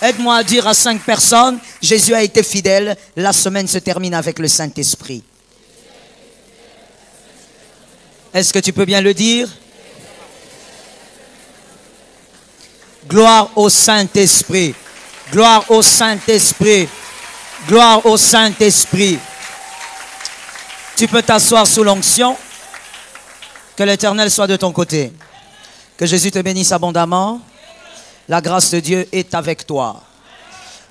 Aide-moi à dire à 5 personnes, Jésus a été fidèle. La semaine se termine avec le Saint-Esprit. Est-ce que tu peux bien le dire? Gloire au Saint-Esprit. Gloire au Saint-Esprit. Gloire au Saint-Esprit. Tu peux t'asseoir sous l'onction. Que l'Éternel soit de ton côté. Que Jésus te bénisse abondamment. La grâce de Dieu est avec toi.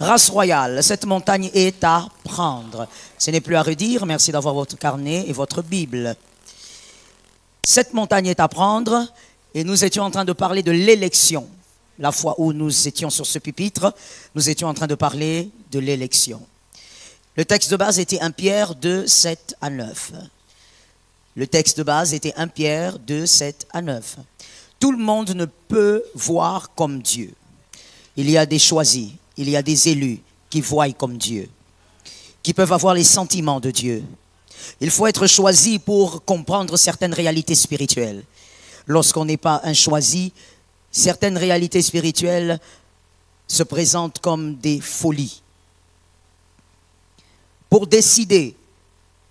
Race royale, cette montagne est à prendre. Ce n'est plus à redire. Merci d'avoir votre carnet et votre Bible. Cette montagne est à prendre et nous étions en train de parler de l'élection. La fois où nous étions sur ce pupitre, nous étions en train de parler de l'élection. Le texte de base était 1 Pierre 2, 7 à 9. Le texte de base était 1 Pierre 2, 7 à 9. Tout le monde ne peut voir comme Dieu. Il y a des choisis, il y a des élus qui voient comme Dieu, qui peuvent avoir les sentiments de Dieu. Il faut être choisi pour comprendre certaines réalités spirituelles. Lorsqu'on n'est pas un choisi, certaines réalités spirituelles se présentent comme des folies. Pour décider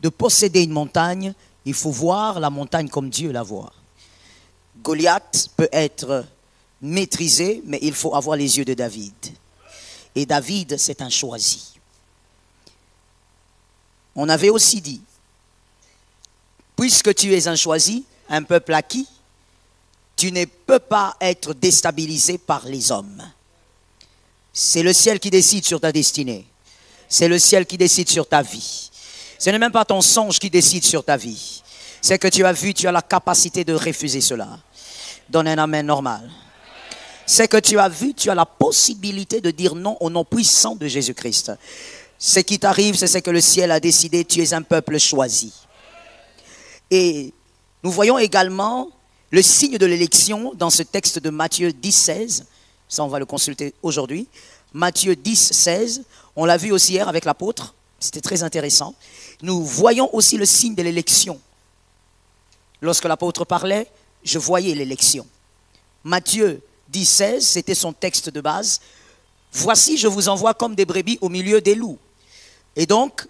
de posséder une montagne, il faut voir la montagne comme Dieu la voit. Goliath peut être maîtrisé, mais il faut avoir les yeux de David. Et David, c'est un choisi. On avait aussi dit, puisque tu es un choisi, un peuple acquis, tu ne peux pas être déstabilisé par les hommes. C'est le ciel qui décide sur ta destinée. C'est le ciel qui décide sur ta vie. Ce n'est même pas ton songe qui décide sur ta vie. C'est que tu as vu, tu as la capacité de refuser cela. Donne un amen normal. C'est que tu as vu, tu as la possibilité de dire non au nom puissant de Jésus-Christ. Ce qui t'arrive, c'est ce que le ciel a décidé, tu es un peuple choisi. Et nous voyons également le signe de l'élection dans ce texte de Matthieu 10, 16. Ça, on va le consulter aujourd'hui. Matthieu 10, 16. On l'a vu aussi hier avec l'apôtre. C'était très intéressant. Nous voyons aussi le signe de l'élection. Lorsque l'apôtre parlait, je voyais l'élection. Matthieu 10, 16, c'était son texte de base. Voici, je vous envoie comme des brebis au milieu des loups. Et donc,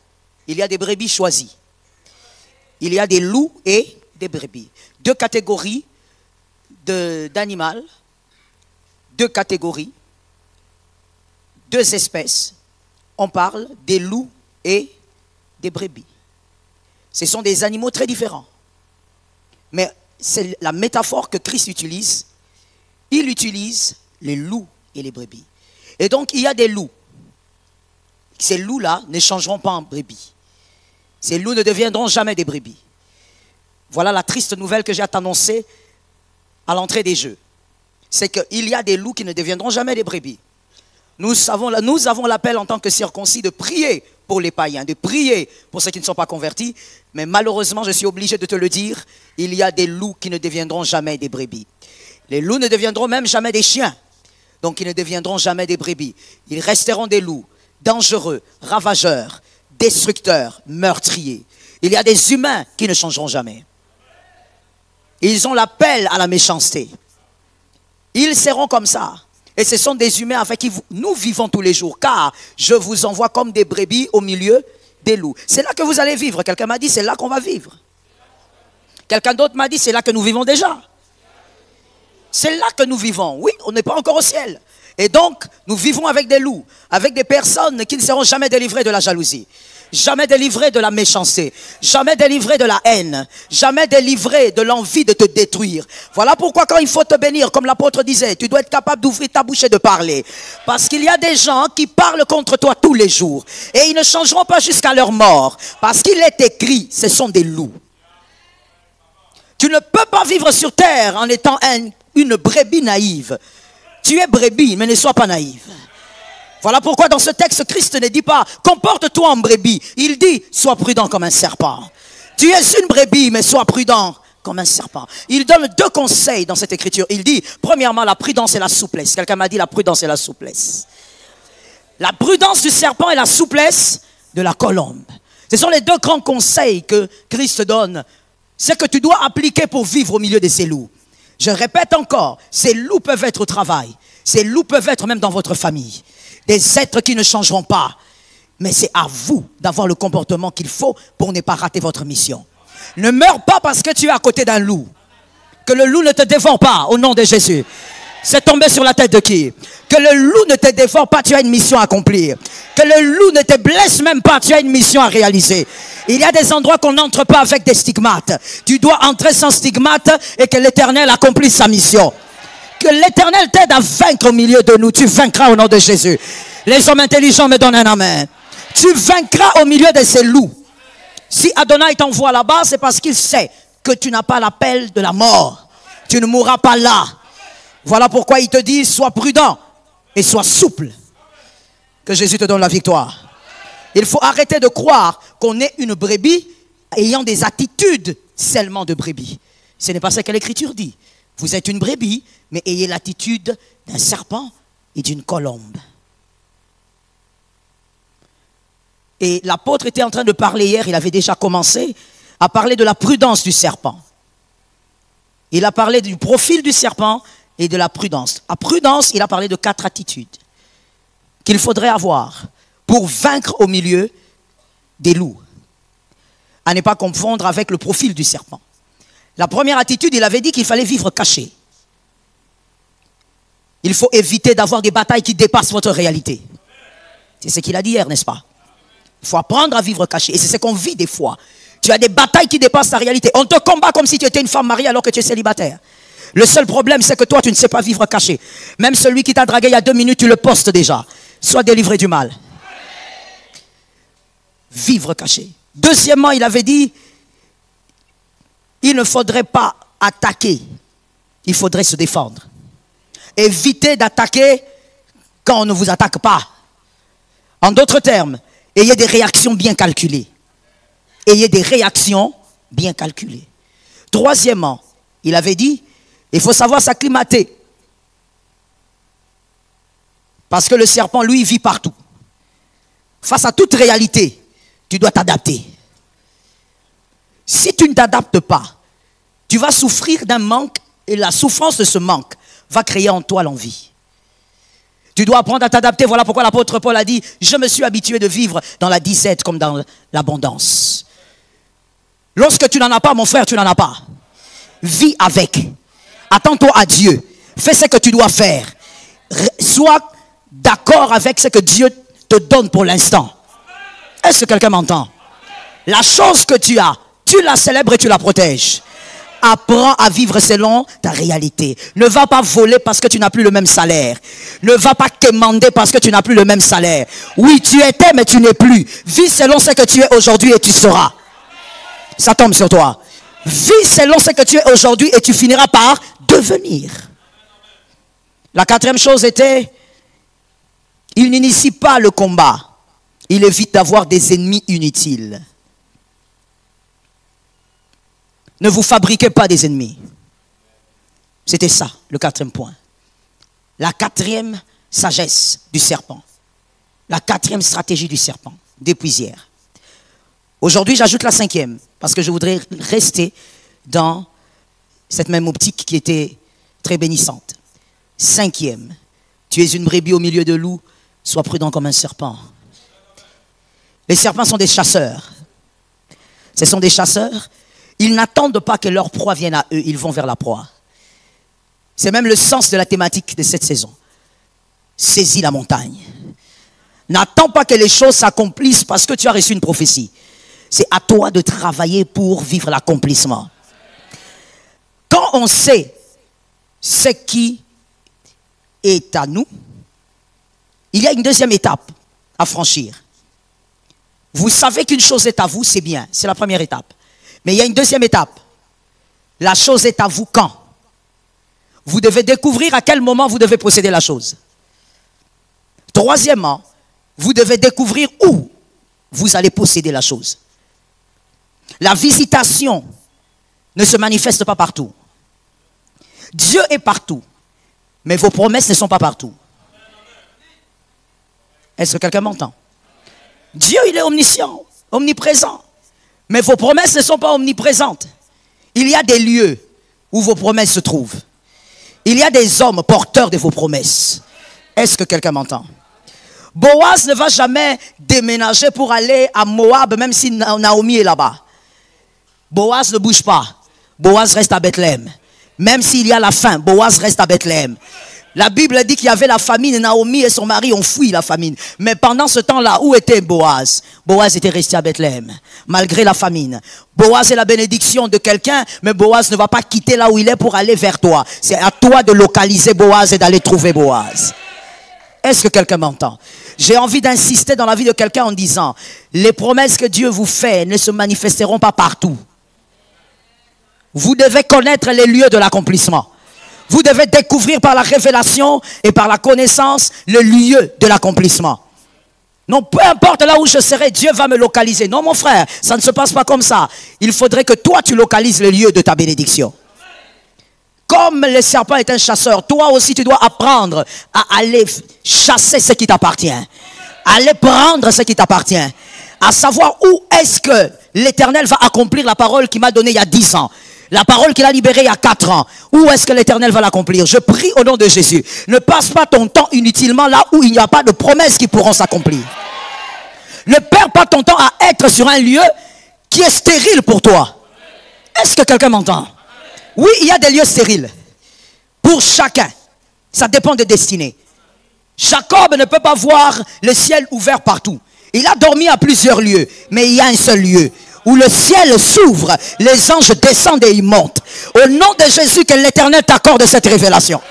il y a des brebis choisies. Il y a des loups et des brebis. 2 catégories d'animaux, 2 catégories, 2 espèces. On parle des loups et des brebis. Ce sont des animaux très différents. Mais c'est la métaphore que Christ utilise. Il utilise les loups et les brebis. Et donc, il y a des loups. Ces loups-là ne changeront pas en brebis. Ces loups ne deviendront jamais des brebis. Voilà la triste nouvelle que j'ai à t'annoncer à l'entrée des jeux. C'est qu'il y a des loups qui ne deviendront jamais des brebis. Nous avons l'appel en tant que circoncis de prier pour les païens, de prier pour ceux qui ne sont pas convertis. Mais malheureusement, je suis obligé de te le dire, il y a des loups qui ne deviendront jamais des brebis. Les loups ne deviendront même jamais des chiens. Donc ils ne deviendront jamais des brebis. Ils resteront des loups, dangereux, ravageurs, destructeurs, meurtriers. Il y a des humains qui ne changeront jamais. Ils ont l'appel à la méchanceté. Ils seront comme ça. Et ce sont des humains avec qui nous vivons tous les jours. Car je vous envoie comme des brebis au milieu des loups. C'est là que vous allez vivre. Quelqu'un m'a dit, c'est là qu'on va vivre. Quelqu'un d'autre m'a dit, c'est là que nous vivons déjà. C'est là que nous vivons. Oui, on n'est pas encore au ciel. Et donc, nous vivons avec des loups, avec des personnes qui ne seront jamais délivrées de la jalousie, jamais délivrées de la méchanceté, jamais délivrées de la haine, jamais délivrées de l'envie de te détruire. Voilà pourquoi quand il faut te bénir, comme l'apôtre disait, tu dois être capable d'ouvrir ta bouche et de parler. Parce qu'il y a des gens qui parlent contre toi tous les jours. Et ils ne changeront pas jusqu'à leur mort. Parce qu'il est écrit, ce sont des loups. Tu ne peux pas vivre sur terre en étant une brebis naïve. Tu es brebis, mais ne sois pas naïve. Voilà pourquoi dans ce texte, Christ ne dit pas « comporte-toi en brebis ». Il dit « sois prudent comme un serpent ». Tu es une brebis, mais sois prudent comme un serpent. Il donne 2 conseils dans cette écriture. Il dit, premièrement, la prudence et la souplesse. Quelqu'un m'a dit la prudence et la souplesse. La prudence du serpent et la souplesse de la colombe. Ce sont les 2 grands conseils que Christ donne. C'est que tu dois appliquer pour vivre au milieu de ces loups. Je répète encore, ces loups peuvent être au travail. Ces loups peuvent être même dans votre famille. Des êtres qui ne changeront pas. Mais c'est à vous d'avoir le comportement qu'il faut pour ne pas rater votre mission. Ne meurs pas parce que tu es à côté d'un loup. Que le loup ne te dévore pas au nom de Jésus. C'est tombé sur la tête de qui? Que le loup ne te dévore pas, tu as une mission à accomplir. Que le loup ne te blesse même pas, tu as une mission à réaliser. Il y a des endroits qu'on n'entre pas avec des stigmates. Tu dois entrer sans stigmate et que l'Éternel accomplisse sa mission. Que l'Éternel t'aide à vaincre au milieu de nous. Tu vaincras au nom de Jésus. Les hommes intelligents me donnent un amen. Tu vaincras au milieu de ces loups. Si Adonai t'envoie là-bas, c'est parce qu'il sait que tu n'as pas l'appel de la mort. Tu ne mourras pas là. Voilà pourquoi il te dit, sois prudent et sois souple. Que Jésus te donne la victoire. Il faut arrêter de croire qu'on est une brebis ayant des attitudes seulement de brebis. Ce n'est pas ce que l'Écriture dit. Vous êtes une brebis, mais ayez l'attitude d'un serpent et d'une colombe. Et l'apôtre était en train de parler hier, il avait déjà commencé à parler de la prudence du serpent. Il a parlé du profil du serpent et de la prudence. À prudence, il a parlé de 4 attitudes qu'il faudrait avoir pour vaincre au milieu des loups. À ne pas confondre avec le profil du serpent. La première attitude, il avait dit qu'il fallait vivre caché. Il faut éviter d'avoir des batailles qui dépassent votre réalité. C'est ce qu'il a dit hier, n'est-ce pas? Il faut apprendre à vivre caché. Et c'est ce qu'on vit des fois. Tu as des batailles qui dépassent ta réalité. On te combat comme si tu étais une femme mariée alors que tu es célibataire. Le seul problème, c'est que toi, tu ne sais pas vivre caché. Même celui qui t'a dragué il y a 2 minutes, tu le postes déjà. Sois délivré du mal. Vivre caché. Deuxièmement, il avait dit, il ne faudrait pas attaquer. Il faudrait se défendre. Évitez d'attaquer quand on ne vous attaque pas. En d'autres termes, ayez des réactions bien calculées. Ayez des réactions bien calculées. Troisièmement, il avait dit, il faut savoir s'acclimater. Parce que le serpent, lui, vit partout. Face à toute réalité, tu dois t'adapter. Si tu ne t'adaptes pas, tu vas souffrir d'un manque et la souffrance de ce manque va créer en toi l'envie. Tu dois apprendre à t'adapter. Voilà pourquoi l'apôtre Paul a dit, je me suis habitué de vivre dans la disette comme dans l'abondance. Lorsque tu n'en as pas, mon frère, tu n'en as pas. Vis avec. Attends-toi à Dieu. Fais ce que tu dois faire. Sois d'accord avec ce que Dieu te donne pour l'instant. Est-ce que quelqu'un m'entend? La chose que tu as, tu la célèbres et tu la protèges. Apprends à vivre selon ta réalité. Ne va pas voler parce que tu n'as plus le même salaire. Ne va pas quémander parce que tu n'as plus le même salaire. Oui, tu étais, mais tu n'es plus. Vis selon ce que tu es aujourd'hui et tu seras. Ça tombe sur toi. Vis selon ce que tu es aujourd'hui et tu finiras par devenir. La 4e chose était, il n'initie pas le combat. Il évite d'avoir des ennemis inutiles. Ne vous fabriquez pas des ennemis. C'était ça, le 4e point. La 4e sagesse du serpent. La 4e stratégie du serpent, depuis hier. Aujourd'hui, j'ajoute la 5e, parce que je voudrais rester dans cette même optique qui était très bénissante. 5e, tu es une brebis au milieu de loups, sois prudent comme un serpent. Les serpents sont des chasseurs. Ce sont des chasseurs. Ils n'attendent pas que leur proie vienne à eux, ils vont vers la proie. C'est même le sens de la thématique de cette saison. Saisis la montagne. N'attends pas que les choses s'accomplissent parce que tu as reçu une prophétie. C'est à toi de travailler pour vivre l'accomplissement. Quand on sait ce qui est à nous, il y a une 2e étape à franchir. Vous savez qu'une chose est à vous, c'est bien. C'est la première étape. Mais il y a une 2e étape. La chose est à vous quand? Vous devez découvrir à quel moment vous devez posséder la chose. 3èmement, vous devez découvrir où vous allez posséder la chose. La visitation ne se manifeste pas partout. Dieu est partout, mais vos promesses ne sont pas partout. Est-ce que quelqu'un m'entend? Dieu, il est omniscient, omniprésent. Mais vos promesses ne sont pas omniprésentes. Il y a des lieux où vos promesses se trouvent. Il y a des hommes porteurs de vos promesses. Est-ce que quelqu'un m'entend? Boaz ne va jamais déménager pour aller à Moab, même si Naomi est là-bas. Boaz ne bouge pas. Boaz reste à Bethléem. Même s'il y a la faim, Boaz reste à Bethléem. La Bible dit qu'il y avait la famine, Naomi et son mari ont fui la famine. Mais pendant ce temps-là, où était Boaz? Boaz était resté à Bethléem, malgré la famine. Boaz est la bénédiction de quelqu'un, mais Boaz ne va pas quitter là où il est pour aller vers toi. C'est à toi de localiser Boaz et d'aller trouver Boaz. Est-ce que quelqu'un m'entend? J'ai envie d'insister dans la vie de quelqu'un en disant, les promesses que Dieu vous fait ne se manifesteront pas partout. Vous devez connaître les lieux de l'accomplissement. Vous devez découvrir par la révélation et par la connaissance le lieu de l'accomplissement. Non, peu importe là où je serai, Dieu va me localiser. Non, mon frère, ça ne se passe pas comme ça. Il faudrait que toi, tu localises le lieu de ta bénédiction. Comme le serpent est un chasseur, toi aussi, tu dois apprendre à aller chasser ce qui t'appartient. Aller prendre ce qui t'appartient. À savoir où est-ce que l'Éternel va accomplir la parole qu'il m'a donnée il y a 10 ans. La parole qu'il a libérée il y a 4 ans. Où est-ce que l'Éternel va l'accomplir? Je prie au nom de Jésus. Ne passe pas ton temps inutilement là où il n'y a pas de promesses qui pourront s'accomplir. Ne perds pas ton temps à être sur un lieu qui est stérile pour toi. Est-ce que quelqu'un m'entend? Oui, il y a des lieux stériles. Pour chacun. Ça dépend des destinées. Jacob ne peut pas voir le ciel ouvert partout. Il a dormi à plusieurs lieux. Mais il y a un seul lieu où le ciel s'ouvre, les anges descendent et ils montent. Au nom de Jésus, que l'Éternel t'accorde cette révélation.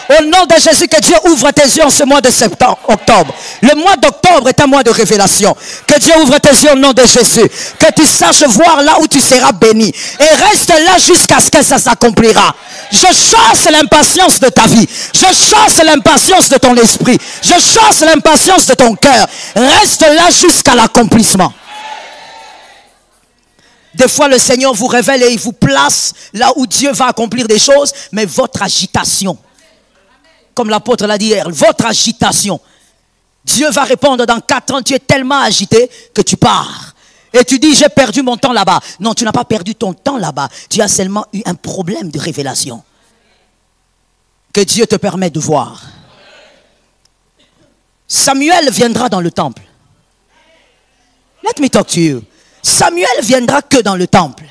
Au nom de Jésus, que Dieu ouvre tes yeux en ce mois de septembre, octobre. Le mois d'octobre est un mois de révélation. Que Dieu ouvre tes yeux au nom de Jésus. Que tu saches voir là où tu seras béni. Et reste là jusqu'à ce que ça s'accomplira. Je chasse l'impatience de ta vie. Je chasse l'impatience de ton esprit. Je chasse l'impatience de ton cœur. Reste là jusqu'à l'accomplissement. Des fois, le Seigneur vous révèle et il vous place là où Dieu va accomplir des choses. Mais votre agitation, comme l'apôtre l'a dit hier, votre agitation, Dieu va répondre dans 4 ans, tu es tellement agité que tu pars. Et tu dis, j'ai perdu mon temps là-bas. Non, tu n'as pas perdu ton temps là-bas. Tu as seulement eu un problème de révélation. Que Dieu te permet de voir. Samuel viendra dans le temple. Let me talk to you. Samuel viendra que dans le temple.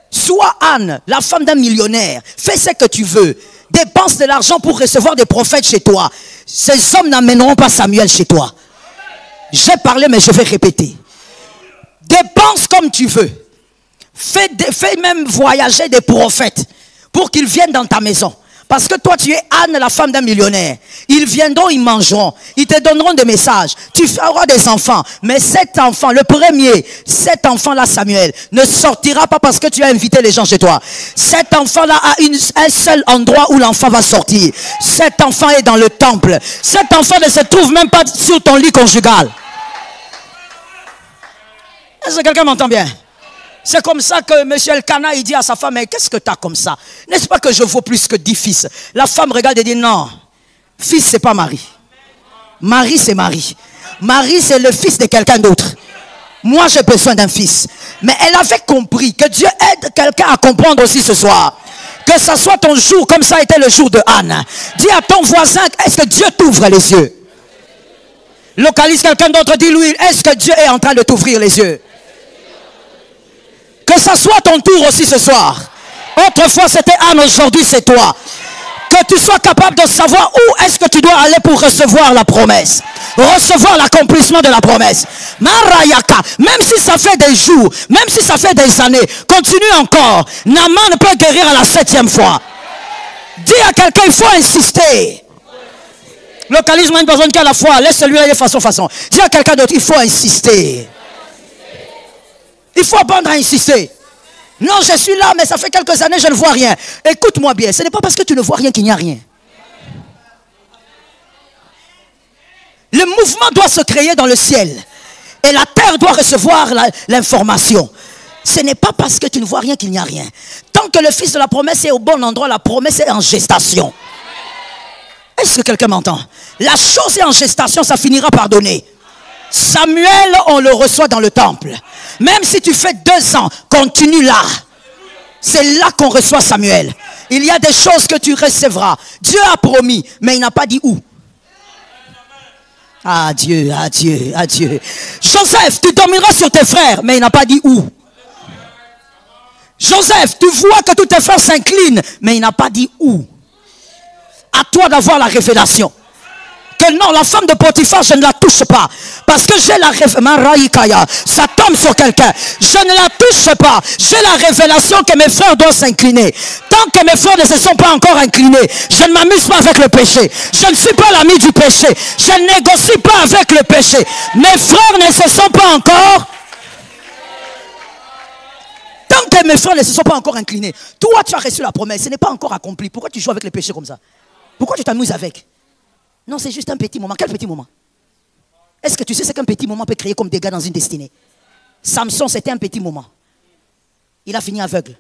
Sois Anne, la femme d'un millionnaire. Fais ce que tu veux. Dépense de l'argent pour recevoir des prophètes chez toi. Ces hommes n'amèneront pas Samuel chez toi. J'ai parlé, mais je vais répéter. Dépense comme tu veux. Fais même voyager des prophètes pour qu'ils viennent dans ta maison. Parce que toi, tu es Anne, la femme d'un millionnaire. Ils viendront, ils mangeront. Ils te donneront des messages. Tu feras des enfants. Mais cet enfant, le premier, cet enfant-là, Samuel, ne sortira pas parce que tu as invité les gens chez toi. Cet enfant-là a un seul endroit où l'enfant va sortir. Cet enfant est dans le temple. Cet enfant ne se trouve même pas sur ton lit conjugal. Est-ce que quelqu'un m'entend bien? C'est comme ça que M. Elkana, il dit à sa femme, mais qu'est-ce que tu as comme ça? N'est-ce pas que je vaux plus que 10 fils? La femme regarde et dit, non, fils c'est pas Marie. Marie c'est Marie. Marie c'est le fils de quelqu'un d'autre. Moi j'ai besoin d'un fils. Mais elle avait compris que Dieu aide quelqu'un à comprendre aussi ce soir. Que ça soit ton jour comme ça a été le jour de Anne. Dis à ton voisin, est-ce que Dieu t'ouvre les yeux? Localise quelqu'un d'autre, dis-lui, est-ce que Dieu est en train de t'ouvrir les yeux? Que ça soit ton tour aussi ce soir. Autrefois c'était Anne, aujourd'hui c'est toi. Que tu sois capable de savoir où est-ce que tu dois aller pour recevoir la promesse. Recevoir l'accomplissement de la promesse. Marayaka, même si ça fait des jours, même si ça fait des années, continue encore. Naaman peut guérir à la 7e fois. Dis à quelqu'un, il faut insister. Localise une personne qui a la foi, laisse-lui aller façon. Dis à quelqu'un d'autre, il faut insister. Il faut apprendre à insister. Non, je suis là, mais ça fait quelques années, je ne vois rien. Écoute-moi bien, ce n'est pas parce que tu ne vois rien qu'il n'y a rien. Le mouvement doit se créer dans le ciel. Et la terre doit recevoir l'information. Ce n'est pas parce que tu ne vois rien qu'il n'y a rien. Tant que le fils de la promesse est au bon endroit, la promesse est en gestation. Est-ce que quelqu'un m'entend? La chose est en gestation, ça finira par donner. Samuel, on le reçoit dans le temple. Même si tu fais 2 ans, continue là. C'est là qu'on reçoit Samuel. Il y a des choses que tu recevras. Dieu a promis, mais il n'a pas dit où. Adieu, adieu, adieu. Joseph, tu dormiras sur tes frères, mais il n'a pas dit où. Joseph, tu vois que tous tes frères s'inclinent, mais il n'a pas dit où. À toi d'avoir la révélation. Que non, la femme de Potiphar, je ne la touche pas. Parce que j'ai la révélation. Ça tombe sur quelqu'un. Je ne la touche pas. J'ai la révélation que mes frères doivent s'incliner. Tant que mes frères ne se sont pas encore inclinés, je ne m'amuse pas avec le péché. Je ne suis pas l'ami du péché. Je ne négocie pas avec le péché. Mes frères ne se sont pas encore. Tant que mes frères ne se sont pas encore inclinés. Toi, tu as reçu la promesse. Ce n'est pas encore accompli. Pourquoi tu joues avec le péché comme ça? Pourquoi tu t'amuses avec? Non, c'est juste un petit moment. Quel petit moment? Est-ce que tu sais ce qu'un petit moment peut créer comme dégâts dans une destinée? Samson, c'était un petit moment. Il a fini aveugle.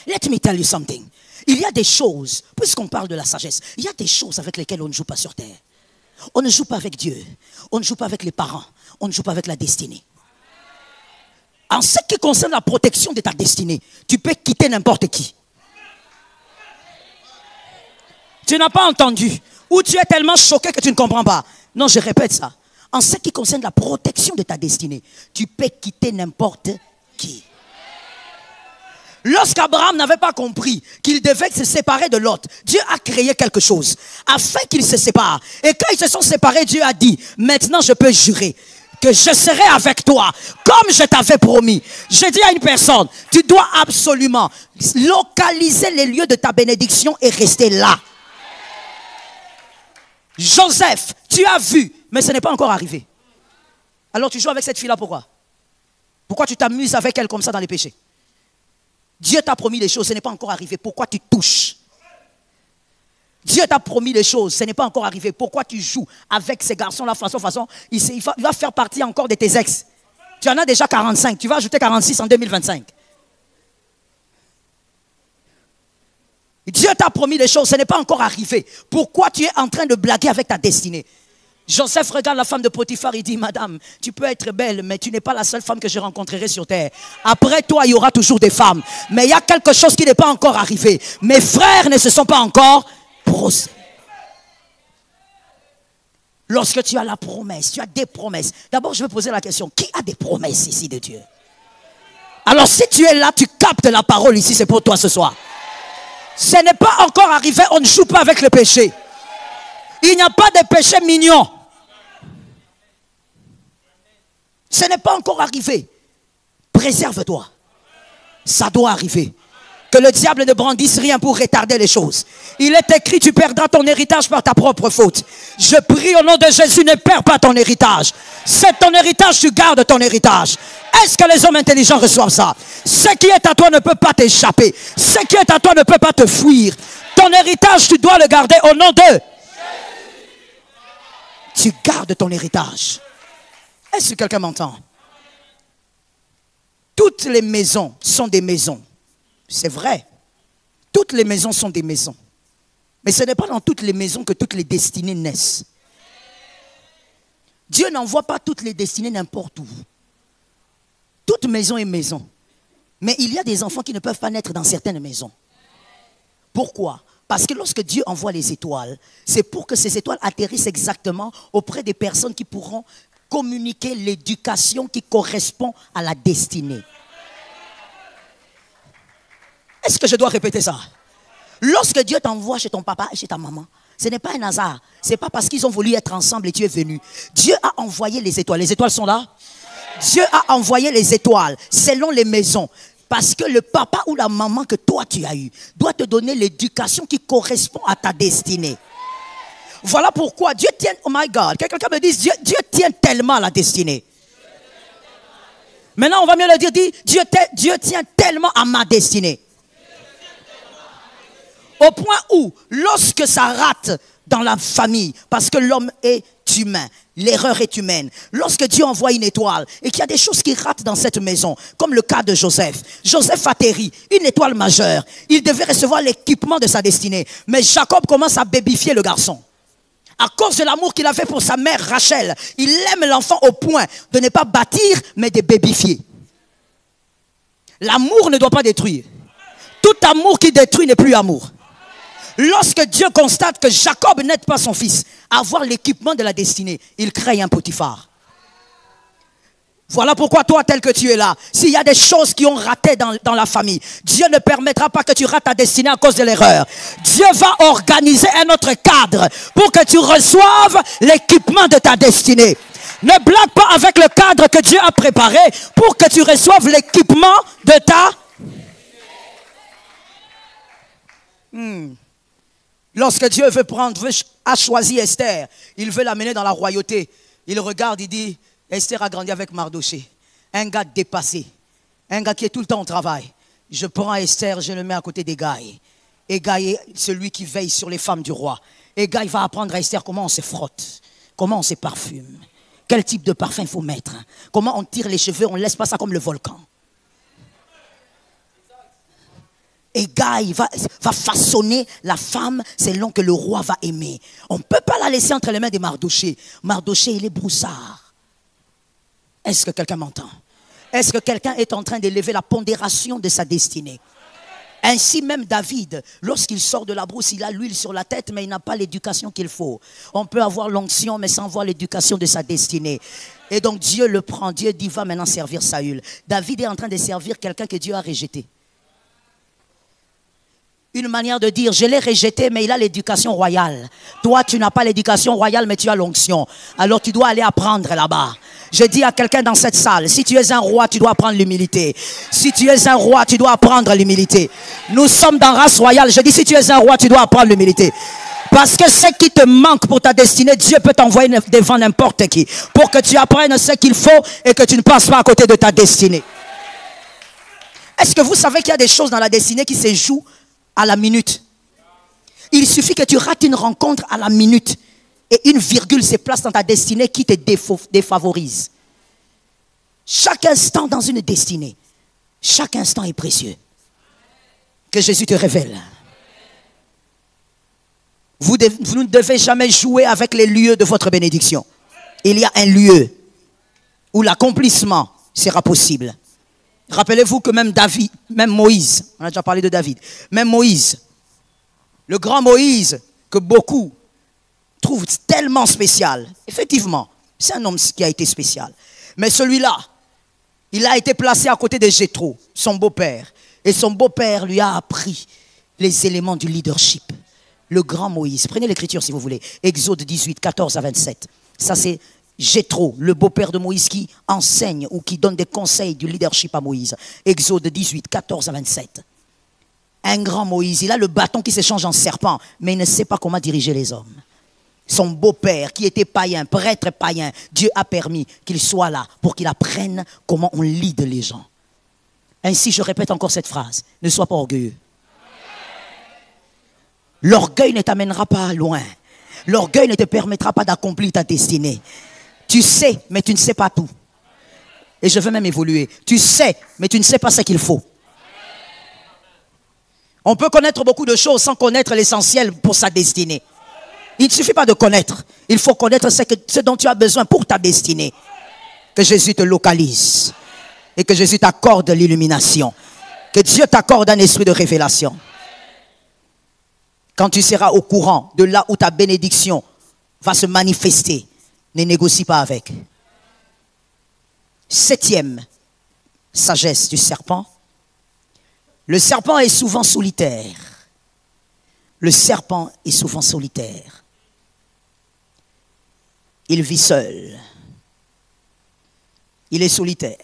Let me tell you something. Il y a des choses, puisqu'on parle de la sagesse, il y a des choses avec lesquelles on ne joue pas sur terre. On ne joue pas avec Dieu. On ne joue pas avec les parents. On ne joue pas avec la destinée. En ce qui concerne la protection de ta destinée, tu peux quitter n'importe qui. Tu n'as pas entendu. Ou tu es tellement choqué que tu ne comprends pas. Non, je répète ça. En ce qui concerne la protection de ta destinée, tu peux quitter n'importe qui. Lorsqu'Abraham n'avait pas compris qu'il devait se séparer de Lot, Dieu a créé quelque chose afin qu'ils se séparent. Et quand ils se sont séparés, Dieu a dit, maintenant je peux jurer que je serai avec toi comme je t'avais promis. Je dis à une personne, tu dois absolument localiser les lieux de ta bénédiction et rester là. Joseph, tu as vu, mais ce n'est pas encore arrivé. Alors tu joues avec cette fille-là, pourquoi? Pourquoi tu t'amuses avec elle comme ça dans les péchés? Dieu t'a promis des choses, ce n'est pas encore arrivé. Pourquoi tu touches? Dieu t'a promis des choses, ce n'est pas encore arrivé. Pourquoi tu joues avec ces garçons-là façon? Il va faire partie encore de tes ex. Tu en as déjà 45, tu vas ajouter 46 en 2025. Dieu t'a promis des choses, ce n'est pas encore arrivé. Pourquoi tu es en train de blaguer avec ta destinée? Joseph regarde la femme de Potiphar, il dit, madame, tu peux être belle, mais tu n'es pas la seule femme que je rencontrerai sur terre. Après toi, il y aura toujours des femmes. Mais il y a quelque chose qui n'est pas encore arrivé. Mes frères ne se sont pas encore procédés. Lorsque tu as la promesse, tu as des promesses. D'abord, je vais poser la question, qui a des promesses ici de Dieu? Alors si tu es là, tu captes la parole ici, c'est pour toi ce soir. Ce n'est pas encore arrivé, on ne joue pas avec le péché. Il n'y a pas de péché mignon. Ce n'est pas encore arrivé. Préserve-toi. Ça doit arriver. Que le diable ne brandisse rien pour retarder les choses. Il est écrit, tu perdras ton héritage par ta propre faute. Je prie au nom de Jésus, ne perds pas ton héritage. C'est ton héritage, tu gardes ton héritage. Est-ce que les hommes intelligents reçoivent ça? Ce qui est à toi ne peut pas t'échapper. Ce qui est à toi ne peut pas te fuir. Ton héritage, tu dois le garder au nom de... Tu gardes ton héritage. Est-ce que quelqu'un m'entend? Toutes les maisons sont des maisons. C'est vrai. Toutes les maisons sont des maisons. Mais ce n'est pas dans toutes les maisons que toutes les destinées naissent. Dieu n'envoie pas toutes les destinées n'importe où. Toute maison est maison. Mais il y a des enfants qui ne peuvent pas naître dans certaines maisons. Pourquoi? Parce que lorsque Dieu envoie les étoiles, c'est pour que ces étoiles atterrissent exactement auprès des personnes qui pourront communiquer l'éducation qui correspond à la destinée. Est-ce que je dois répéter ça? Lorsque Dieu t'envoie chez ton papa et chez ta maman, ce n'est pas un hasard. Ce n'est pas parce qu'ils ont voulu être ensemble et tu es venu. Dieu a envoyé les étoiles. Les étoiles sont là. Dieu a envoyé les étoiles selon les maisons. Parce que le papa ou la maman que toi tu as eu doit te donner l'éducation qui correspond à ta destinée. Voilà pourquoi Dieu tient, oh my God, quelqu'un me dit, Dieu tient tellement à la destinée. Maintenant on va mieux le dire, Dieu tient tellement à ma destinée. Au point où, lorsque ça rate dans la famille, parce que l'homme est humain, l'erreur est humaine. Lorsque Dieu envoie une étoile et qu'il y a des choses qui ratent dans cette maison, comme le cas de Joseph. Joseph atterrit, une étoile majeure. Il devait recevoir l'équipement de sa destinée. Mais Jacob commence à bébifier le garçon. À cause de l'amour qu'il avait pour sa mère Rachel, il aime l'enfant au point de ne pas bâtir, mais de bébifier. L'amour ne doit pas détruire. Tout amour qui détruit n'est plus amour. Lorsque Dieu constate que Jacob n'aide pas son fils à avoir l'équipement de la destinée, il crée un Potiphar. Voilà pourquoi toi, tel que tu es là, s'il y a des choses qui ont raté dans la famille, Dieu ne permettra pas que tu rates ta destinée à cause de l'erreur. Dieu va organiser un autre cadre pour que tu reçoives l'équipement de ta destinée. Ne blague pas avec le cadre que Dieu a préparé pour que tu reçoives l'équipement de ta... Lorsque Dieu a choisi Esther, il veut l'amener dans la royauté. Il regarde, il dit... Esther a grandi avec Mardoché, un gars dépassé, un gars qui est tout le temps au travail. Je prends Esther, je le mets à côté d'Égaï. Égaï est celui qui veille sur les femmes du roi. Égaï va apprendre à Esther comment on se frotte, comment on se parfume, quel type de parfum il faut mettre, comment on tire les cheveux, on ne laisse pas ça comme le volcan. Égaï va façonner la femme selon que le roi va aimer. On ne peut pas la laisser entre les mains de Mardoché. Mardoché, il est broussard. Est-ce que quelqu'un m'entend? Est-ce que quelqu'un est en train d'élever la pondération de sa destinée? Ainsi même David, lorsqu'il sort de la brousse, il a l'huile sur la tête, mais il n'a pas l'éducation qu'il faut. On peut avoir l'onction, mais sans avoir l'éducation de sa destinée. Et donc Dieu le prend, Dieu dit, va maintenant servir Saül. David est en train de servir quelqu'un que Dieu a rejeté. Une manière de dire, je l'ai rejeté, mais il a l'éducation royale. Toi, tu n'as pas l'éducation royale, mais tu as l'onction. Alors tu dois aller apprendre là-bas. Je dis à quelqu'un dans cette salle, si tu es un roi, tu dois apprendre l'humilité. Si tu es un roi, tu dois apprendre l'humilité. Nous sommes dans race royale. Je dis, si tu es un roi, tu dois apprendre l'humilité. Parce que ce qui te manque pour ta destinée, Dieu peut t'envoyer devant n'importe qui. Pour que tu apprennes ce qu'il faut et que tu ne passes pas à côté de ta destinée. Est-ce que vous savez qu'il y a des choses dans la destinée qui se jouent à la minute? Il suffit que tu rates une rencontre à la minute. Et une virgule se place dans ta destinée qui te défavorise. Chaque instant dans une destinée, chaque instant est précieux. Que Jésus te révèle. Vous ne devez jamais jouer avec les lieux de votre bénédiction. Il y a un lieu où l'accomplissement sera possible. Rappelez-vous que même David, même Moïse, on a déjà parlé de David, même Moïse, le grand Moïse que beaucoup trouve tellement spécial. Effectivement, c'est un homme qui a été spécial. Mais celui-là, il a été placé à côté de Jéthro, son beau-père. Et son beau-père lui a appris les éléments du leadership. Le grand Moïse. Prenez l'écriture si vous voulez. Exode 18, 14 à 27. Ça c'est Jéthro, le beau-père de Moïse qui enseigne ou qui donne des conseils du leadership à Moïse. Exode 18, 14 à 27. Un grand Moïse, il a le bâton qui se change en serpent, mais il ne sait pas comment diriger les hommes. Son beau-père, qui était païen, prêtre païen, Dieu a permis qu'il soit là pour qu'il apprenne comment on lead les gens. Ainsi, je répète encore cette phrase, ne sois pas orgueilleux. L'orgueil ne t'amènera pas loin. L'orgueil ne te permettra pas d'accomplir ta destinée. Tu sais, mais tu ne sais pas tout. Et je veux même évoluer. Tu sais, mais tu ne sais pas ce qu'il faut. On peut connaître beaucoup de choses sans connaître l'essentiel pour sa destinée. Il ne suffit pas de connaître. Il faut connaître ce dont tu as besoin pour ta destinée. Que Jésus te localise. Et que Jésus t'accorde l'illumination. Que Dieu t'accorde un esprit de révélation. Quand tu seras au courant de là où ta bénédiction va se manifester, ne négocie pas avec. 7e sagesse du serpent. Le serpent est souvent solitaire. Le serpent est souvent solitaire. Il vit seul. Il est solitaire.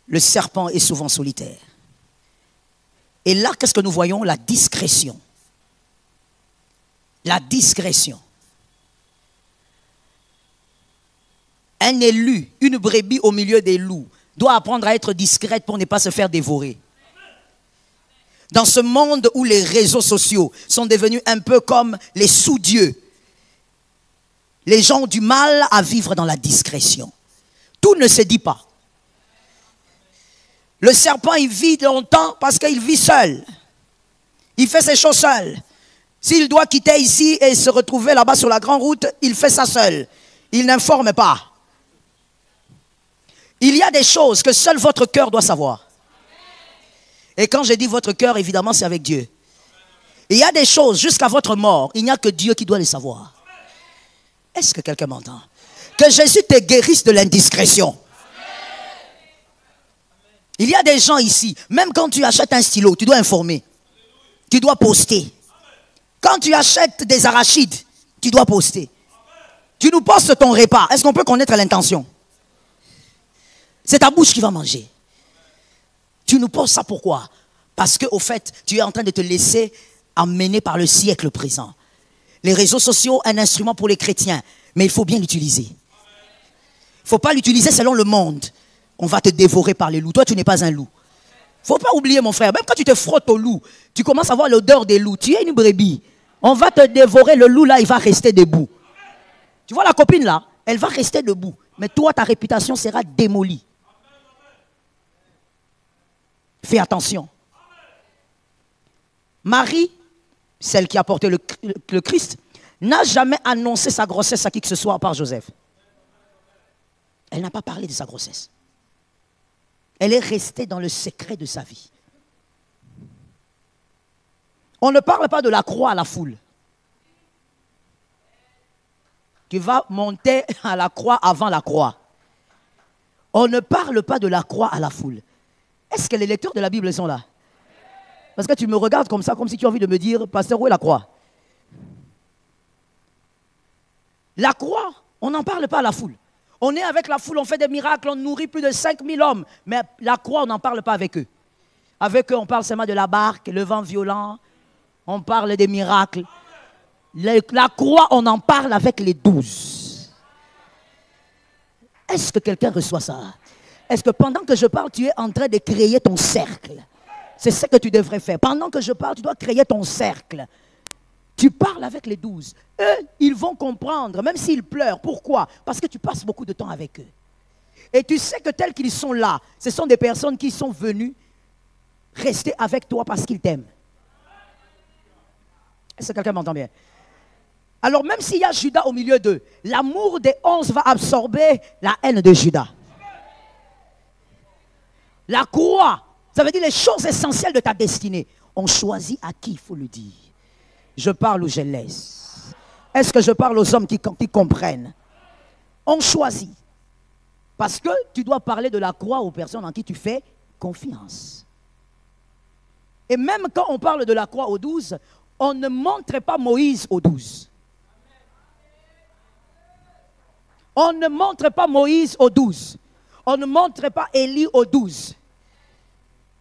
Le serpent est souvent solitaire. Et là, qu'est-ce que nous voyons? La discrétion. La discrétion. Un élu, une brebis au milieu des loups, doit apprendre à être discrète pour ne pas se faire dévorer. Dans ce monde où les réseaux sociaux sont devenus un peu comme les sous-dieux, les gens ont du mal à vivre dans la discrétion. Tout ne se dit pas. Le serpent, il vit longtemps parce qu'il vit seul. Il fait ses choses seul. S'il doit quitter ici et se retrouver là-bas sur la grande route, il fait ça seul. Il n'informe pas. Il y a des choses que seul votre cœur doit savoir. Et quand je dis votre cœur, évidemment, c'est avec Dieu. Il y a des choses, jusqu'à votre mort, il n'y a que Dieu qui doit les savoir. Est-ce que quelqu'un m'entend? Que Jésus te guérisse de l'indiscrétion. Il y a des gens ici, même quand tu achètes un stylo, tu dois informer. Tu dois poster. Quand tu achètes des arachides, tu dois poster. Tu nous postes ton repas. Est-ce qu'on peut connaître l'intention? C'est ta bouche qui va manger. Tu nous poses ça pourquoi? Parce qu'au fait, tu es en train de te laisser emmener par le siècle présent. Les réseaux sociaux, un instrument pour les chrétiens, mais il faut bien l'utiliser. Il ne faut pas l'utiliser selon le monde. On va te dévorer par les loups. Toi, tu n'es pas un loup. Il ne faut pas oublier, mon frère, même quand tu te frottes au loup, tu commences à voir l'odeur des loups. Tu es une brebis. On va te dévorer, le loup là, il va rester debout. Tu vois la copine là, elle va rester debout. Mais toi, ta réputation sera démolie. Fais attention. Marie, celle qui a porté le Christ, n'a jamais annoncé sa grossesse à qui que ce soit à part Joseph. Elle n'a pas parlé de sa grossesse. Elle est restée dans le secret de sa vie. On ne parle pas de la croix à la foule. Tu vas monter à la croix avant la croix. On ne parle pas de la croix à la foule. Est-ce que les lecteurs de la Bible sont là? Parce que tu me regardes comme ça, comme si tu as envie de me dire, pasteur, où est la croix? La croix, on n'en parle pas à la foule. On est avec la foule, on fait des miracles, on nourrit plus de 5000 hommes. Mais la croix, on n'en parle pas avec eux. Avec eux, on parle seulement de la barque, le vent violent. On parle des miracles. La croix, on en parle avec les 12. Est-ce que quelqu'un reçoit ça? Est-ce que pendant que je parle, tu es en train de créer ton cercle? C'est ce que tu devrais faire. Pendant que je parle, tu dois créer ton cercle. Tu parles avec les 12. Eux, ils vont comprendre, même s'ils pleurent. Pourquoi? Parce que tu passes beaucoup de temps avec eux. Et tu sais que tels qu'ils sont là, ce sont des personnes qui sont venues rester avec toi parce qu'ils t'aiment. Est-ce que quelqu'un m'entend bien? Alors même s'il y a Judas au milieu d'eux, l'amour des 11 va absorber la haine de Judas. La croix, ça veut dire les choses essentielles de ta destinée. On choisit à qui il faut le dire. Je parle ou je laisse. Est-ce que je parle aux hommes qui comprennent? On choisit. Parce que tu dois parler de la croix aux personnes en qui tu fais confiance. Et même quand on parle de la croix aux 12, on ne montre pas Moïse aux 12. On ne montre pas Moïse aux 12. On ne montre pas Élie aux 12.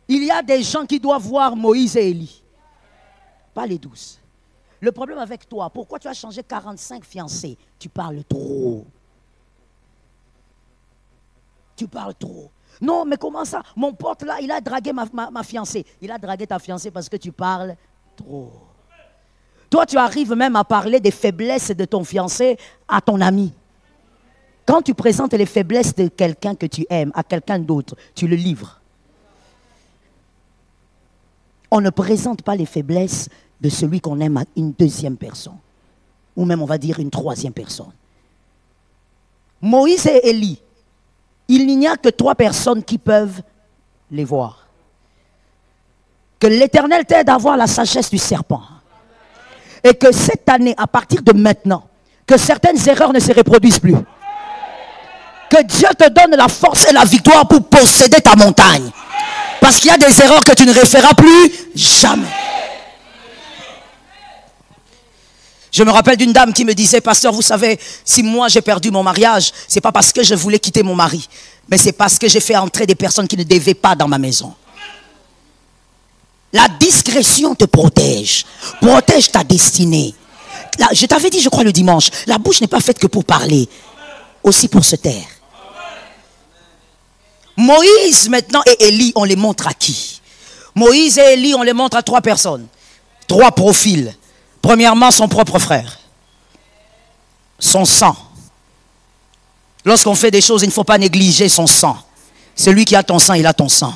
Il y a des gens qui doivent voir Moïse et Élie. Pas les 12. Le problème avec toi, pourquoi tu as changé 45 fiancés? Tu parles trop. Tu parles trop. Non, mais comment ça? Mon pote là, il a dragué ma fiancée. Il a dragué ta fiancée parce que tu parles trop. Toi, tu arrives même à parler des faiblesses de ton fiancé à ton ami. Quand tu présentes les faiblesses de quelqu'un que tu aimes à quelqu'un d'autre, tu le livres. On ne présente pas les faiblesses de celui qu'on aime à une deuxième personne. Ou même, on va dire, une troisième personne. Moïse et Élie, il n'y a que 3 personnes qui peuvent les voir. Que l'Éternel t'aide à avoir la sagesse du serpent. Et que cette année, à partir de maintenant, que certaines erreurs ne se reproduisent plus. Que Dieu te donne la force et la victoire pour posséder ta montagne. Parce qu'il y a des erreurs que tu ne referas plus jamais. Je me rappelle d'une dame qui me disait, pasteur, vous savez, si moi j'ai perdu mon mariage, c'est pas parce que je voulais quitter mon mari, mais c'est parce que j'ai fait entrer des personnes qui ne devaient pas dans ma maison. La discrétion te protège. Protège ta destinée. Là, je t'avais dit, je crois, le dimanche, la bouche n'est pas faite que pour parler, aussi pour se taire. Moïse maintenant et Élie, on les montre à qui? Moïse et Élie, on les montre à 3 personnes. 3 profils. Premièrement, son propre frère. Son sang. Lorsqu'on fait des choses, il ne faut pas négliger son sang. Celui qui a ton sang, il a ton sang.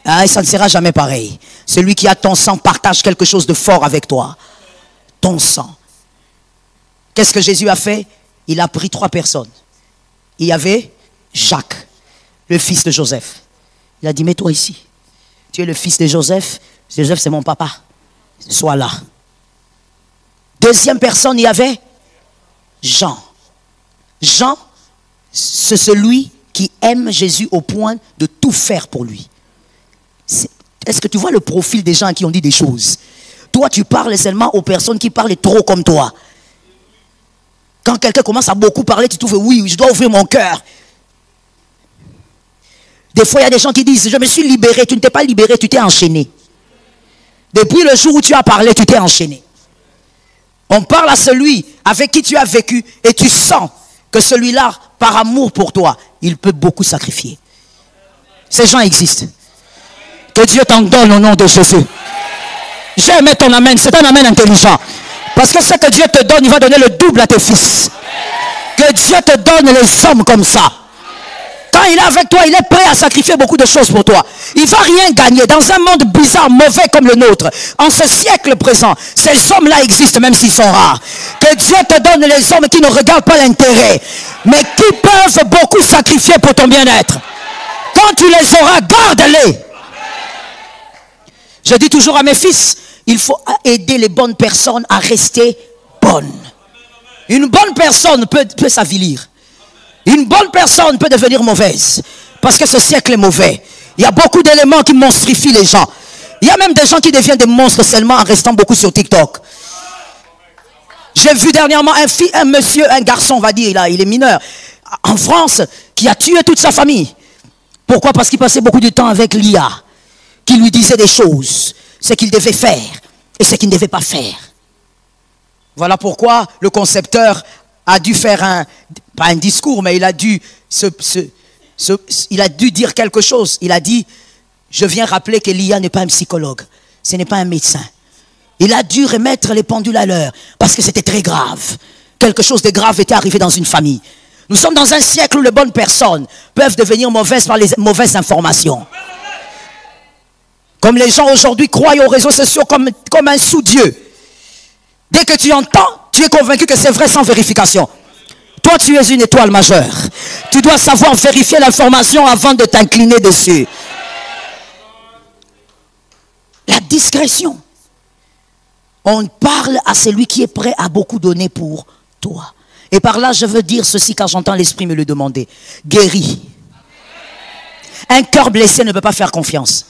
Ah, et ça ne sera jamais pareil. Celui qui a ton sang partage quelque chose de fort avec toi. Ton sang. Qu'est-ce que Jésus a fait? Il a pris 3 personnes. Il y avait Jacques, le fils de Joseph. Il a dit, mets-toi ici. Tu es le fils de Joseph. Joseph, c'est mon papa. Sois là. Deuxième personne, il y avait Jean. Jean, c'est celui qui aime Jésus au point de tout faire pour lui. Est-ce que tu vois le profil des gens à qui on dit des choses? Toi, tu parles seulement aux personnes qui parlent trop comme toi. Quand quelqu'un commence à beaucoup parler, tu trouves, oui, je dois ouvrir mon cœur. Des fois, il y a des gens qui disent, je me suis libéré. Tu ne t'es pas libéré, tu t'es enchaîné. Depuis le jour où tu as parlé, tu t'es enchaîné. On parle à celui avec qui tu as vécu et tu sens que celui-là, par amour pour toi, il peut beaucoup sacrifier. Ces gens existent. Que Dieu t'en donne au nom de Jésus. J'ai aimé ton amen. C'est un amen intelligent. Parce que ce que Dieu te donne, il va donner le double à tes fils. Que Dieu te donne les hommes comme ça. Quand il est avec toi, il est prêt à sacrifier beaucoup de choses pour toi. Il ne va rien gagner. Dans un monde bizarre, mauvais comme le nôtre, en ce siècle présent, ces hommes-là existent même s'ils sont rares. Que Dieu te donne les hommes qui ne regardent pas l'intérêt, mais qui peuvent beaucoup sacrifier pour ton bien-être. Quand tu les auras, garde-les. Je dis toujours à mes fils, il faut aider les bonnes personnes à rester bonnes. Une bonne personne peut s'avilir. Une bonne personne peut devenir mauvaise. Parce que ce siècle est mauvais. Il y a beaucoup d'éléments qui monstrifient les gens. Il y a même des gens qui deviennent des monstres seulement en restant beaucoup sur TikTok. J'ai vu dernièrement un monsieur, un garçon, on va dire, il est mineur, en France, qui a tué toute sa famille. Pourquoi? Parce qu'il passait beaucoup de temps avec l'IA, qui lui disait des choses, ce qu'il devait faire et ce qu'il ne devait pas faire. Voilà pourquoi le concepteur a dû faire pas un discours, mais il a dû dire quelque chose. Il a dit, je viens rappeler que l'IA n'est pas un psychologue, ce n'est pas un médecin. Il a dû remettre les pendules à l'heure, parce que c'était très grave. Quelque chose de grave était arrivé dans une famille. Nous sommes dans un siècle où les bonnes personnes peuvent devenir mauvaises par les mauvaises informations. Comme les gens aujourd'hui croient aux réseaux sociaux comme un sous-dieu. Dès que tu entends, tu es convaincu que c'est vrai sans vérification. Toi, tu es une étoile majeure. Tu dois savoir vérifier l'information avant de t'incliner dessus. La discrétion. On parle à celui qui est prêt à beaucoup donner pour toi. Et par là, je veux dire ceci car j'entends l'Esprit me le demander. Guéri. Un cœur blessé ne peut pas faire confiance.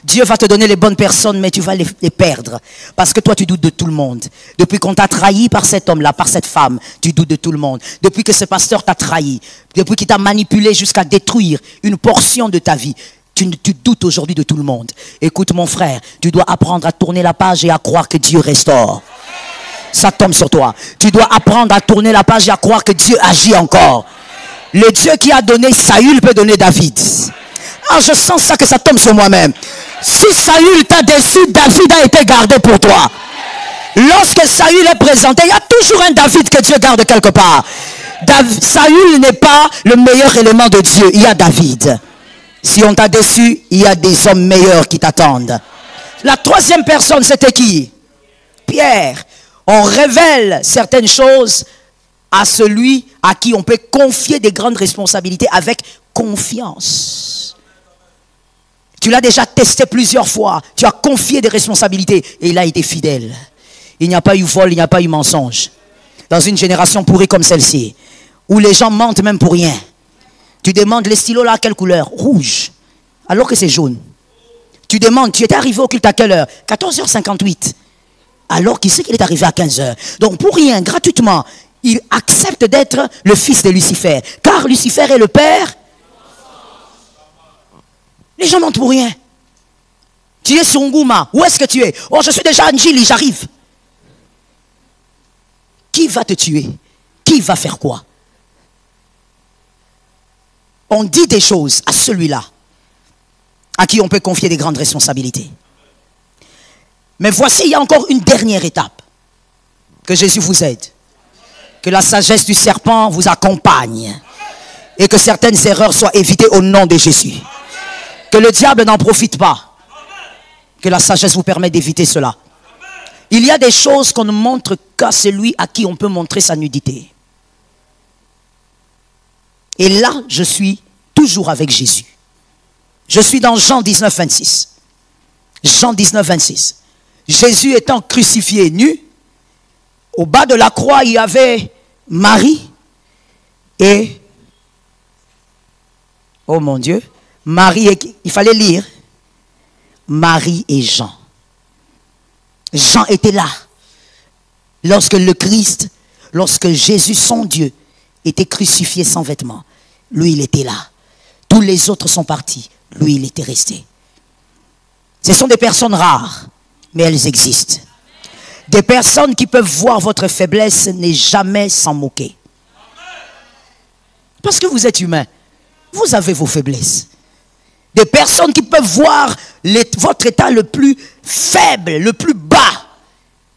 Dieu va te donner les bonnes personnes, mais tu vas les perdre. Parce que toi, tu doutes de tout le monde. Depuis qu'on t'a trahi par cet homme-là, par cette femme, tu doutes de tout le monde. Depuis que ce pasteur t'a trahi, depuis qu'il t'a manipulé jusqu'à détruire une portion de ta vie, tu doutes aujourd'hui de tout le monde. Écoute mon frère, tu dois apprendre à tourner la page et à croire que Dieu restaure. Ça tombe sur toi. Tu dois apprendre à tourner la page et à croire que Dieu agit encore. Le Dieu qui a donné Saül peut donner David. Ah, je sens ça que ça tombe sur moi-même. Si Saül t'a déçu, David a été gardé pour toi. Lorsque Saül est présenté, il y a toujours un David que Dieu garde quelque part. Saül n'est pas le meilleur élément de Dieu. Il y a David. Si on t'a déçu, il y a des hommes meilleurs qui t'attendent. La troisième personne, c'était qui? Pierre. On révèle certaines choses à celui à qui on peut confier des grandes responsabilités avec confiance. Tu l'as déjà testé plusieurs fois. Tu as confié des responsabilités et il a été fidèle. Il n'y a pas eu vol, il n'y a pas eu mensonge. Dans une génération pourrie comme celle-ci, où les gens mentent même pour rien. Tu demandes, les stylos là, quelle couleur? Rouge. Alors que c'est jaune. Tu demandes, tu étais arrivé au culte à quelle heure? 14h58. Alors qu'il sait qu'il est arrivé à 15h. Donc pour rien, gratuitement, il accepte d'être le fils de Lucifer. Car Lucifer est le père. Les gens mentent pour rien. Tu es sur Ngouma. Où est-ce que tu es? Oh, je suis déjà à Njili, j'arrive. Qui va te tuer? Qui va faire quoi? On dit des choses à celui-là, à qui on peut confier des grandes responsabilités. Mais voici, il y a encore une dernière étape. Que Jésus vous aide. Que la sagesse du serpent vous accompagne. Et que certaines erreurs soient évitées au nom de Jésus. Que le diable n'en profite pas. Que la sagesse vous permette d'éviter cela. Il y a des choses qu'on ne montre qu'à celui à qui on peut montrer sa nudité. Et là, je suis toujours avec Jésus. Je suis dans Jean 19, 26. Jean 19, 26. Jésus étant crucifié nu, au bas de la croix, il y avait Marie et... Oh mon Dieu. Marie et... Il fallait lire. Marie et Jean. Jean était là. Lorsque le Christ, lorsque Jésus, son Dieu, était crucifié sans vêtements. Lui, il était là. Tous les autres sont partis. Lui, il était resté. Ce sont des personnes rares, mais elles existent. Des personnes qui peuvent voir votre faiblesse et jamais s'en moquer. Parce que vous êtes humain. Vous avez vos faiblesses. Des personnes qui peuvent voir votre état le plus faible, le plus bas.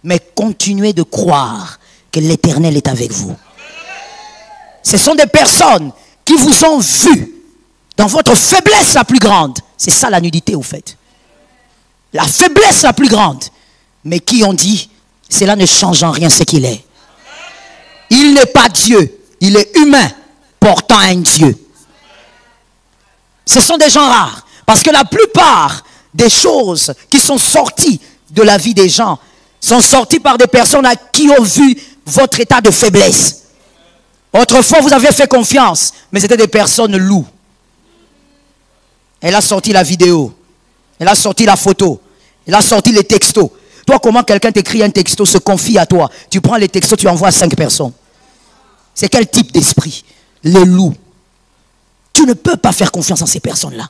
Mais continuez de croire que l'Éternel est avec vous. Ce sont des personnes qui vous ont vu dans votre faiblesse la plus grande. C'est ça la nudité au fait. La faiblesse la plus grande. Mais qui ont dit, cela ne change en rien ce qu'il est. Il n'est pas Dieu, il est humain portant un Dieu. Ce sont des gens rares. Parce que la plupart des choses qui sont sorties de la vie des gens sont sorties par des personnes à qui ont vu votre état de faiblesse. Autrefois, vous avez fait confiance, mais c'était des personnes loups. Elle a sorti la vidéo. Elle a sorti la photo. Elle a sorti les textos. Toi, comment quelqu'un t'écrit un texto, se confie à toi? Tu prends les textos, tu envoies à 5 personnes. C'est quel type d'esprit? Les loups. Tu ne peux pas faire confiance en ces personnes-là.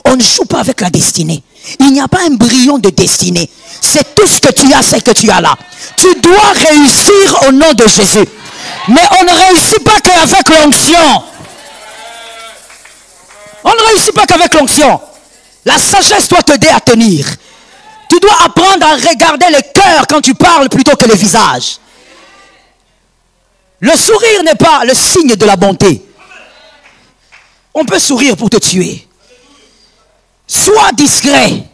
On ne joue pas avec la destinée. Il n'y a pas un embryon de destinée. C'est tout ce que tu as, c'est que tu as là. Tu dois réussir au nom de Jésus. Mais on ne réussit pas qu'avec l'onction. On ne réussit pas qu'avec l'onction. La sagesse doit t'aider à tenir. Tu dois apprendre à regarder les cœurs quand tu parles plutôt que les visages. Le sourire n'est pas le signe de la bonté. On peut sourire pour te tuer. Sois discret.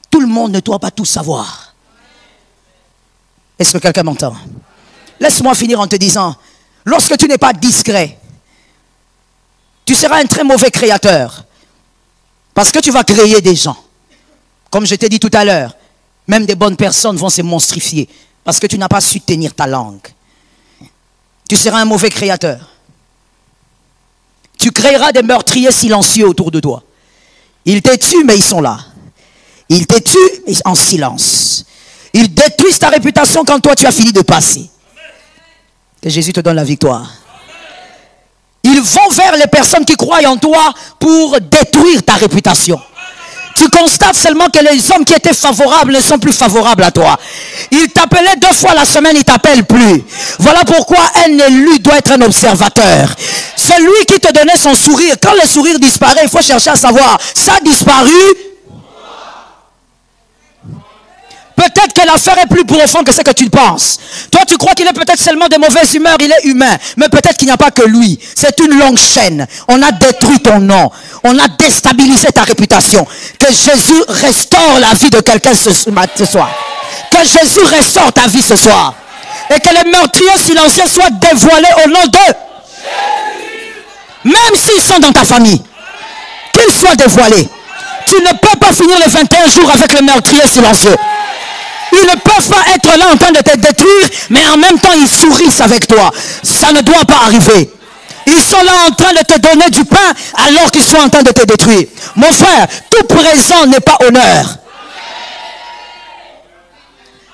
Tout le monde ne doit pas tout savoir. Est-ce que quelqu'un m'entend? Laisse-moi finir en te disant, lorsque tu n'es pas discret, tu seras un très mauvais créateur. Parce que tu vas créer des gens. Comme je t'ai dit tout à l'heure, même des bonnes personnes vont se monstrifier. Parce que tu n'as pas su tenir ta langue. Tu seras un mauvais créateur. Tu créeras des meurtriers silencieux autour de toi. Ils te tuent, mais ils sont là. Ils te tuent, mais en silence. Ils détruisent ta réputation quand toi tu as fini de passer. Que Jésus te donne la victoire. Ils vont vers les personnes qui croient en toi pour détruire ta réputation. Tu constates seulement que les hommes qui étaient favorables ne sont plus favorables à toi. Ils t'appelaient 2 fois la semaine, ils ne t'appellent plus. Voilà pourquoi un élu doit être un observateur. Celui qui te donnait son sourire, quand le sourire disparaît, il faut chercher à savoir, ça a disparu. Peut-être que l'affaire est plus profonde que ce que tu penses. Toi, tu crois qu'il est peut-être seulement de mauvaise humeur, il est humain. Mais peut-être qu'il n'y a pas que lui. C'est une longue chaîne. On a détruit ton nom. On a déstabilisé ta réputation. Que Jésus restaure la vie de quelqu'un ce soir. Que Jésus restaure ta vie ce soir. Et que les meurtriers silencieux soient dévoilés au nom de Jésus. Même s'ils sont dans ta famille. Qu'ils soient dévoilés. Tu ne peux pas finir les 21 jours avec les meurtriers silencieux. Ils ne peuvent pas être là en train de te détruire, mais en même temps ils sourissent avec toi. Ça ne doit pas arriver. Ils sont là en train de te donner du pain alors qu'ils sont en train de te détruire. Mon frère, tout présent n'est pas honneur.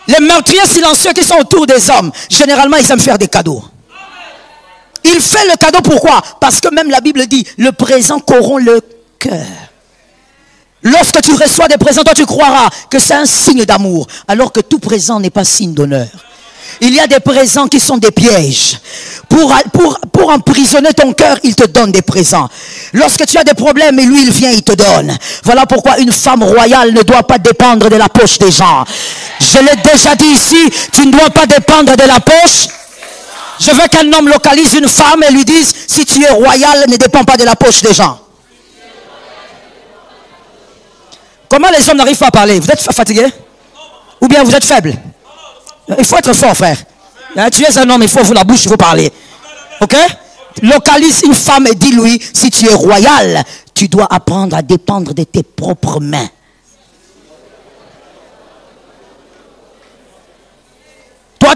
Les meurtriers silencieux qui sont autour des hommes, généralement ils aiment faire des cadeaux. Ils font le cadeau pourquoi? Parce que même la Bible dit, le présent corrompt le cœur. Lorsque tu reçois des présents, toi tu croiras que c'est un signe d'amour, alors que tout présent n'est pas signe d'honneur. Il y a des présents qui sont des pièges. Pour emprisonner ton cœur, il te donne des présents. Lorsque tu as des problèmes, et lui il vient, il te donne. Voilà pourquoi une femme royale ne doit pas dépendre de la poche des gens. Je l'ai déjà dit ici, tu ne dois pas dépendre de la poche. Je veux qu'un homme localise une femme et lui dise, si tu es royal, ne dépends pas de la poche des gens. Comment les hommes n'arrivent pas à parler? Vous êtes fatigué? Ou bien vous êtes faible? Il faut être fort, frère. Tu es un homme, il faut ouvrir la bouche, il faut parler. Ok? Localise une femme et dis-lui, si tu es royal, tu dois apprendre à dépendre de tes propres mains.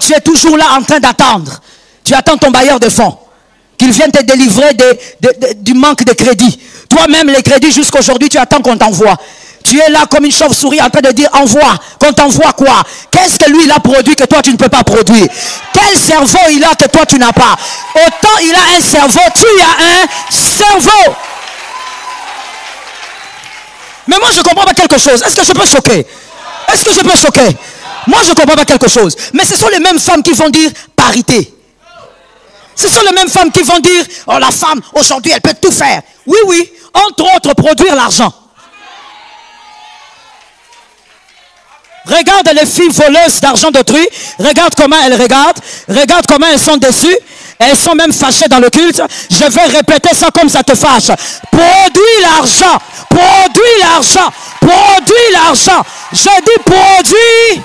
tu es toujours là en train d'attendre. Tu attends ton bailleur de fonds. Qu'il vienne te délivrer du manque de crédit. Toi-même, les crédits, jusqu'aujourd'hui, tu attends qu'on t'envoie. Tu es là comme une chauve-souris en train de dire envoie. Qu'on t'envoie quoi? Qu'est-ce que lui il a produit que toi tu ne peux pas produire? Quel cerveau il a que toi tu n'as pas? Autant il a un cerveau, tu as un cerveau. Mais moi je ne comprends pas quelque chose. Est-ce que je peux choquer? Est-ce que je peux choquer? Moi je ne comprends pas quelque chose. Mais ce sont les mêmes femmes qui vont dire parité. Ce sont les mêmes femmes qui vont dire oh la femme aujourd'hui elle peut tout faire. Oui oui, entre autres produire l'argent. Regarde les filles voleuses d'argent d'autrui. Regarde comment elles regardent. Regarde comment elles sont déçues. Elles sont même fâchées dans le culte. Je vais répéter ça comme ça te fâche. Produis l'argent. Produis l'argent. Produis l'argent. Je dis produis.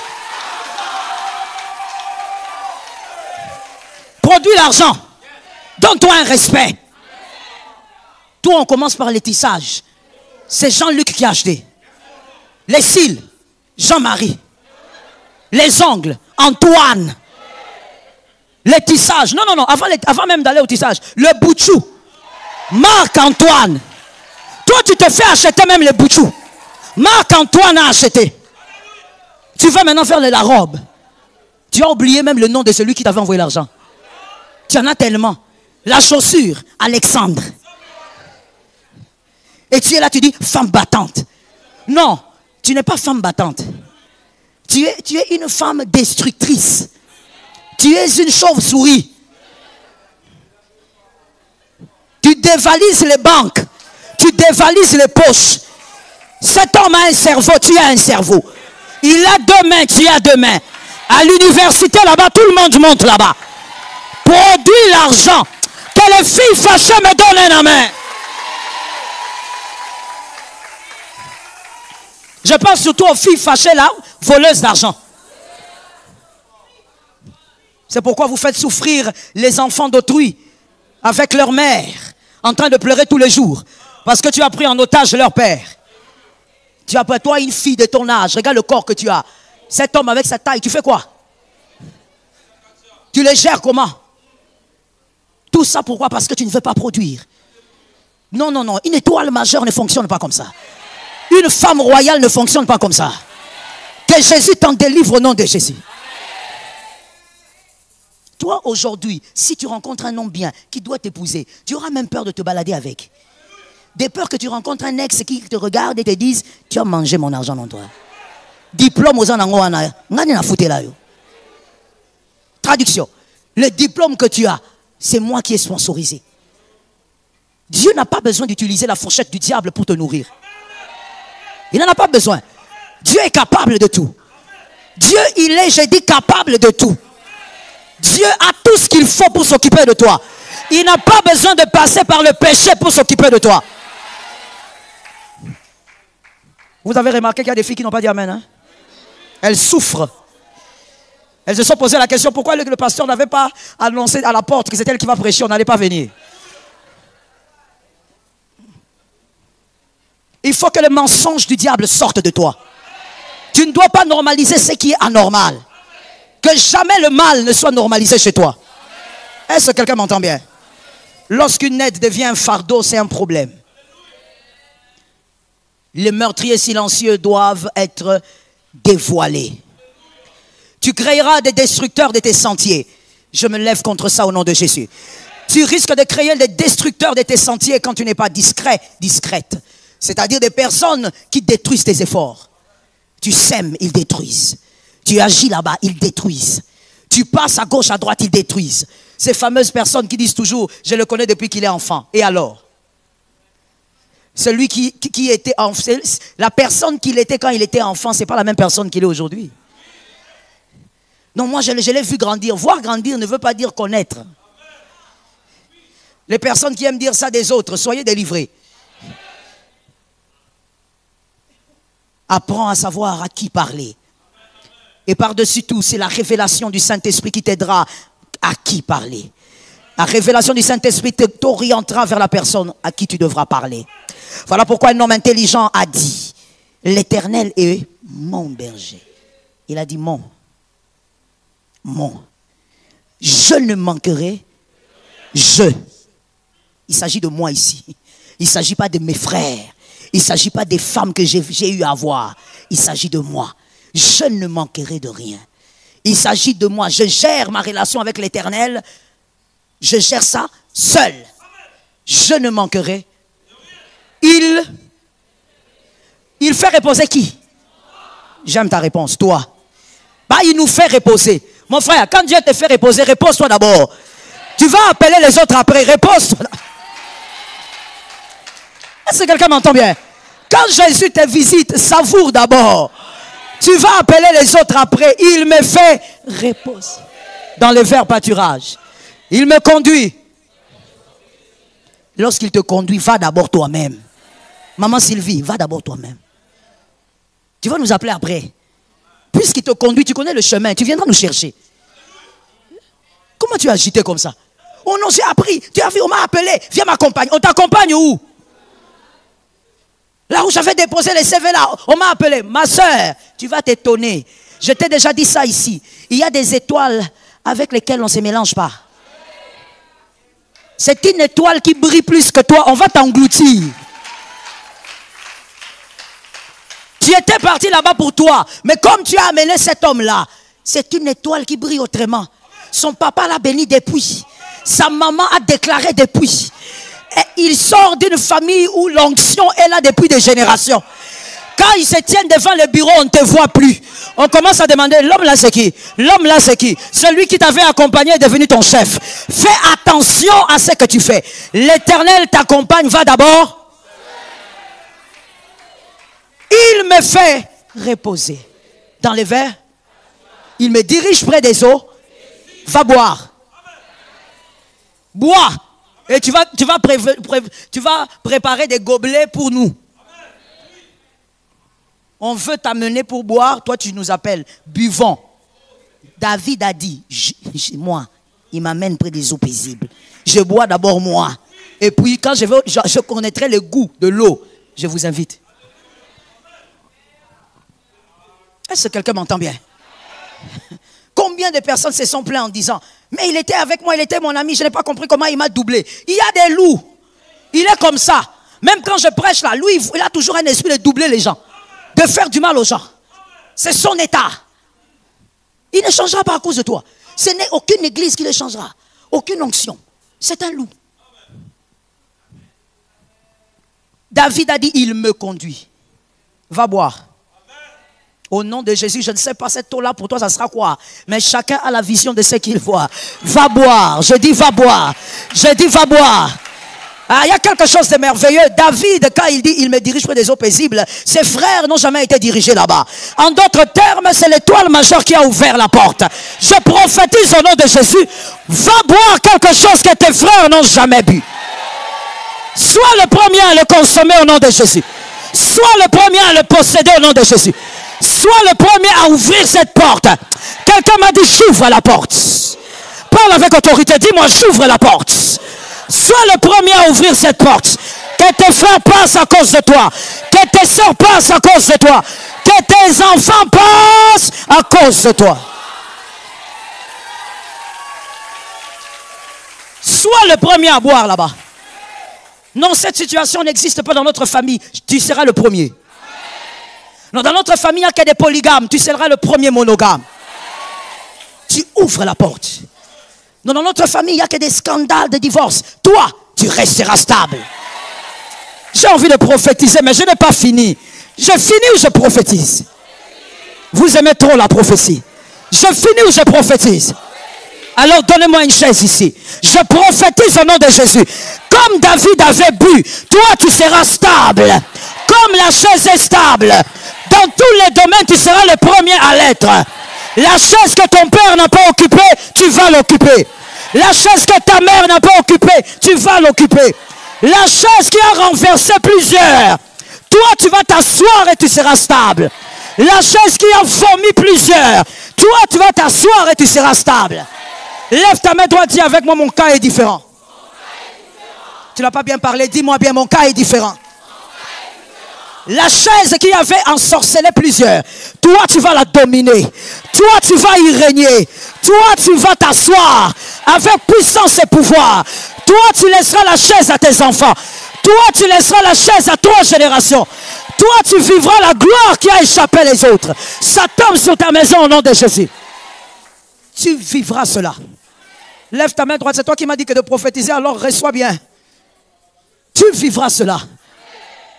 Produis l'argent. Donne-toi un respect. Toi, on commence par les tissages. C'est Jean-Luc qui a acheté. Les cils. Jean-Marie. Les ongles, Antoine. Les tissages. Non, non, non. Avant même d'aller au tissage. Le boutchou. Marc-Antoine. Toi, tu te fais acheter même les boutchous. Marc-Antoine a acheté. Tu vas maintenant faire la robe. Tu as oublié même le nom de celui qui t'avait envoyé l'argent. Tu en as tellement. La chaussure, Alexandre. Et tu es là, tu dis, femme battante. Non. Tu n'es pas femme battante. Tu es une femme destructrice. Tu es une chauve-souris. Tu dévalises les banques. Tu dévalises les poches. Cet homme a un cerveau, tu as un cerveau. Il a deux mains, tu as deux mains. À l'université là-bas, tout le monde monte là-bas. Produis l'argent. Que les filles fâchées me donnent la main. Je pense surtout aux filles fâchées là, voleuses d'argent. C'est pourquoi vous faites souffrir les enfants d'autrui avec leur mère, en train de pleurer tous les jours. Parce que tu as pris en otage leur père. Tu as pris toi une fille de ton âge, regarde le corps que tu as. Cet homme avec sa taille, tu fais quoi? Tu les gères comment? Tout ça pourquoi? Parce que tu ne veux pas produire. Non, non, non, une étoile majeure ne fonctionne pas comme ça. Une femme royale ne fonctionne pas comme ça. Que Jésus t'en délivre au nom de Jésus. Toi, aujourd'hui, si tu rencontres un homme bien qui doit t'épouser, tu auras même peur de te balader avec. Des peurs que tu rencontres un ex qui te regarde et te dise tu as mangé mon argent non toi. Diplôme aux anangoana. Traduction. Le diplôme que tu as, c'est moi qui ai sponsorisé. Dieu n'a pas besoin d'utiliser la fourchette du diable pour te nourrir. Il n'en a pas besoin. Dieu est capable de tout. Dieu, il est, j'ai dit, capable de tout. Dieu a tout ce qu'il faut pour s'occuper de toi. Il n'a pas besoin de passer par le péché pour s'occuper de toi. Vous avez remarqué qu'il y a des filles qui n'ont pas dit amen. Hein? Elles souffrent. Elles se sont posées la question, pourquoi le pasteur n'avait pas annoncé à la porte que c'est elle qui va prêcher, on n'allait pas venir. Il faut que le mensonge du diable sorte de toi. Tu ne dois pas normaliser ce qui est anormal. Que jamais le mal ne soit normalisé chez toi. Est-ce que quelqu'un m'entend bien? Lorsqu'une aide devient un fardeau, c'est un problème. Les meurtriers silencieux doivent être dévoilés. Tu créeras des destructeurs de tes sentiers. Je me lève contre ça au nom de Jésus. Tu risques de créer des destructeurs de tes sentiers quand tu n'es pas discret, discrète. C'est-à-dire des personnes qui détruisent tes efforts. Tu sèmes, ils détruisent. Tu agis là-bas, ils détruisent. Tu passes à gauche, à droite, ils détruisent. Ces fameuses personnes qui disent toujours, je le connais depuis qu'il est enfant. Et alors? Celui qui était enfant, la personne qu'il était quand il était enfant, ce n'est pas la même personne qu'il est aujourd'hui. Non, moi je l'ai vu grandir. Voir grandir ne veut pas dire connaître. Les personnes qui aiment dire ça des autres, soyez délivrés. Apprends à savoir à qui parler. Et par-dessus tout, c'est la révélation du Saint-Esprit qui t'aidera à qui parler. La révélation du Saint-Esprit t'orientera vers la personne à qui tu devras parler. Voilà pourquoi un homme intelligent a dit, l'Éternel est mon berger. Il a dit mon. Je ne manquerai. Il s'agit de moi ici. Il ne s'agit pas de mes frères. Il ne s'agit pas des femmes que j'ai eu à voir. Il s'agit de moi. Je ne manquerai de rien. Il s'agit de moi. Je gère ma relation avec l'Éternel. Je gère ça seul. Je ne manquerai. Il fait reposer qui? J'aime ta réponse, toi. Bah, il nous fait reposer. Mon frère, quand Dieu te fait reposer, repose-toi d'abord. Tu vas appeler les autres après, repose-toi. Est-ce que quelqu'un m'entend bien? Quand Jésus te visite, savoure d'abord. Tu vas appeler les autres après. Il me fait reposer. Dans le vert pâturage. Il me conduit. Lorsqu'il te conduit, va d'abord toi-même. Maman Sylvie, va d'abord toi-même. Tu vas nous appeler après. Puisqu'il te conduit, tu connais le chemin, tu viendras nous chercher. Comment tu as agité comme ça? Oh non, j'ai appris. Tu as vu, on m'a appelé. Viens m'accompagner. On t'accompagne où? Là où j'avais déposé les CV là, on m'a appelé. Ma soeur, tu vas t'étonner. Je t'ai déjà dit ça ici. Il y a des étoiles avec lesquelles on ne se mélange pas. C'est une étoile qui brille plus que toi. On va t'engloutir. Tu étais parti là-bas pour toi. Mais comme tu as amené cet homme-là, c'est une étoile qui brille autrement. Son papa l'a béni depuis. Sa maman a déclaré depuis. Et il sort d'une famille où l'onction est là depuis des générations. Quand ils se tiennent devant le bureau, on ne te voit plus. On commence à demander, l'homme là c'est qui? L'homme là c'est qui? Celui qui t'avait accompagné est devenu ton chef. Fais attention à ce que tu fais. L'Éternel t'accompagne, va d'abord. Il me fait reposer dans les verts. Il me dirige près des eaux. Va boire. Bois. Et tu vas préparer des gobelets pour nous. On veut t'amener pour boire. Toi, tu nous appelles. Buvons. David a dit, moi, il m'amène près des eaux paisibles. Je bois d'abord moi. Et puis, quand je connaîtrai le goût de l'eau, je vous invite. Est-ce que quelqu'un m'entend bien? Combien de personnes se sont plaintes en disant, mais il était avec moi, il était mon ami, je n'ai pas compris comment il m'a doublé. Il y a des loups. Il est comme ça. Même quand je prêche là, lui, il a toujours un esprit de doubler les gens. De faire du mal aux gens. C'est son état. Il ne changera pas à cause de toi. Ce n'est aucune église qui le changera. Aucune onction. C'est un loup. David a dit, il me conduit. Va boire. Au nom de Jésus, je ne sais pas cette eau-là pour toi, ça sera quoi? Mais chacun a la vision de ce qu'il voit. Va boire. Je dis va boire. Je dis va boire. Ah, il y a quelque chose de merveilleux. David, quand il dit il me dirige près des eaux paisibles, ses frères n'ont jamais été dirigés là-bas. En d'autres termes, c'est l'étoile majeure qui a ouvert la porte. Je prophétise au nom de Jésus. Va boire quelque chose que tes frères n'ont jamais bu. Sois le premier à le consommer au nom de Jésus. Sois le premier à le posséder au nom de Jésus. Sois le premier à ouvrir cette porte. Quelqu'un m'a dit j'ouvre la porte. Parle avec autorité. Dis-moi j'ouvre la porte. Sois le premier à ouvrir cette porte. Que tes frères passent à cause de toi. Que tes soeurs passent à cause de toi. Que tes enfants passent à cause de toi. Sois le premier à boire là-bas. Non, cette situation n'existe pas dans notre famille. Tu seras le premier. Non, dans notre famille, il n'y a que des polygames. Tu seras le premier monogame. Tu ouvres la porte. Non, dans notre famille, il n'y a que des scandales de divorce. Toi, tu resteras stable. J'ai envie de prophétiser, mais je n'ai pas fini. Je finis ou je prophétise? Vous aimez trop la prophétie. Je finis ou je prophétise? Alors donnez-moi une chaise ici. Je prophétise au nom de Jésus. Comme David avait bu, toi tu seras stable. Comme la chaise est stable. Dans tous les domaines, tu seras le premier à l'être. La chaise que ton père n'a pas occupée, tu vas l'occuper. La chaise que ta mère n'a pas occupée, tu vas l'occuper. La chaise qui a renversé plusieurs, toi tu vas t'asseoir et tu seras stable. La chaise qui a vomi plusieurs, toi tu vas t'asseoir et tu seras stable. Lève ta main droite, dis avec moi, mon cas est différent. Tu n'as pas bien parlé, dis-moi bien, mon cas est différent. La chaise qui avait ensorcelé plusieurs, toi tu vas la dominer. Toi tu vas y régner. Toi tu vas t'asseoir avec puissance et pouvoir. Toi tu laisseras la chaise à tes enfants. Toi tu laisseras la chaise à 3 générations. Toi tu vivras la gloire qui a échappé les autres. Ça tombe sur ta maison au nom de Jésus. Tu vivras cela. Lève ta main droite, c'est toi qui m'as dit que de prophétiser, alors reçois bien. Tu vivras cela.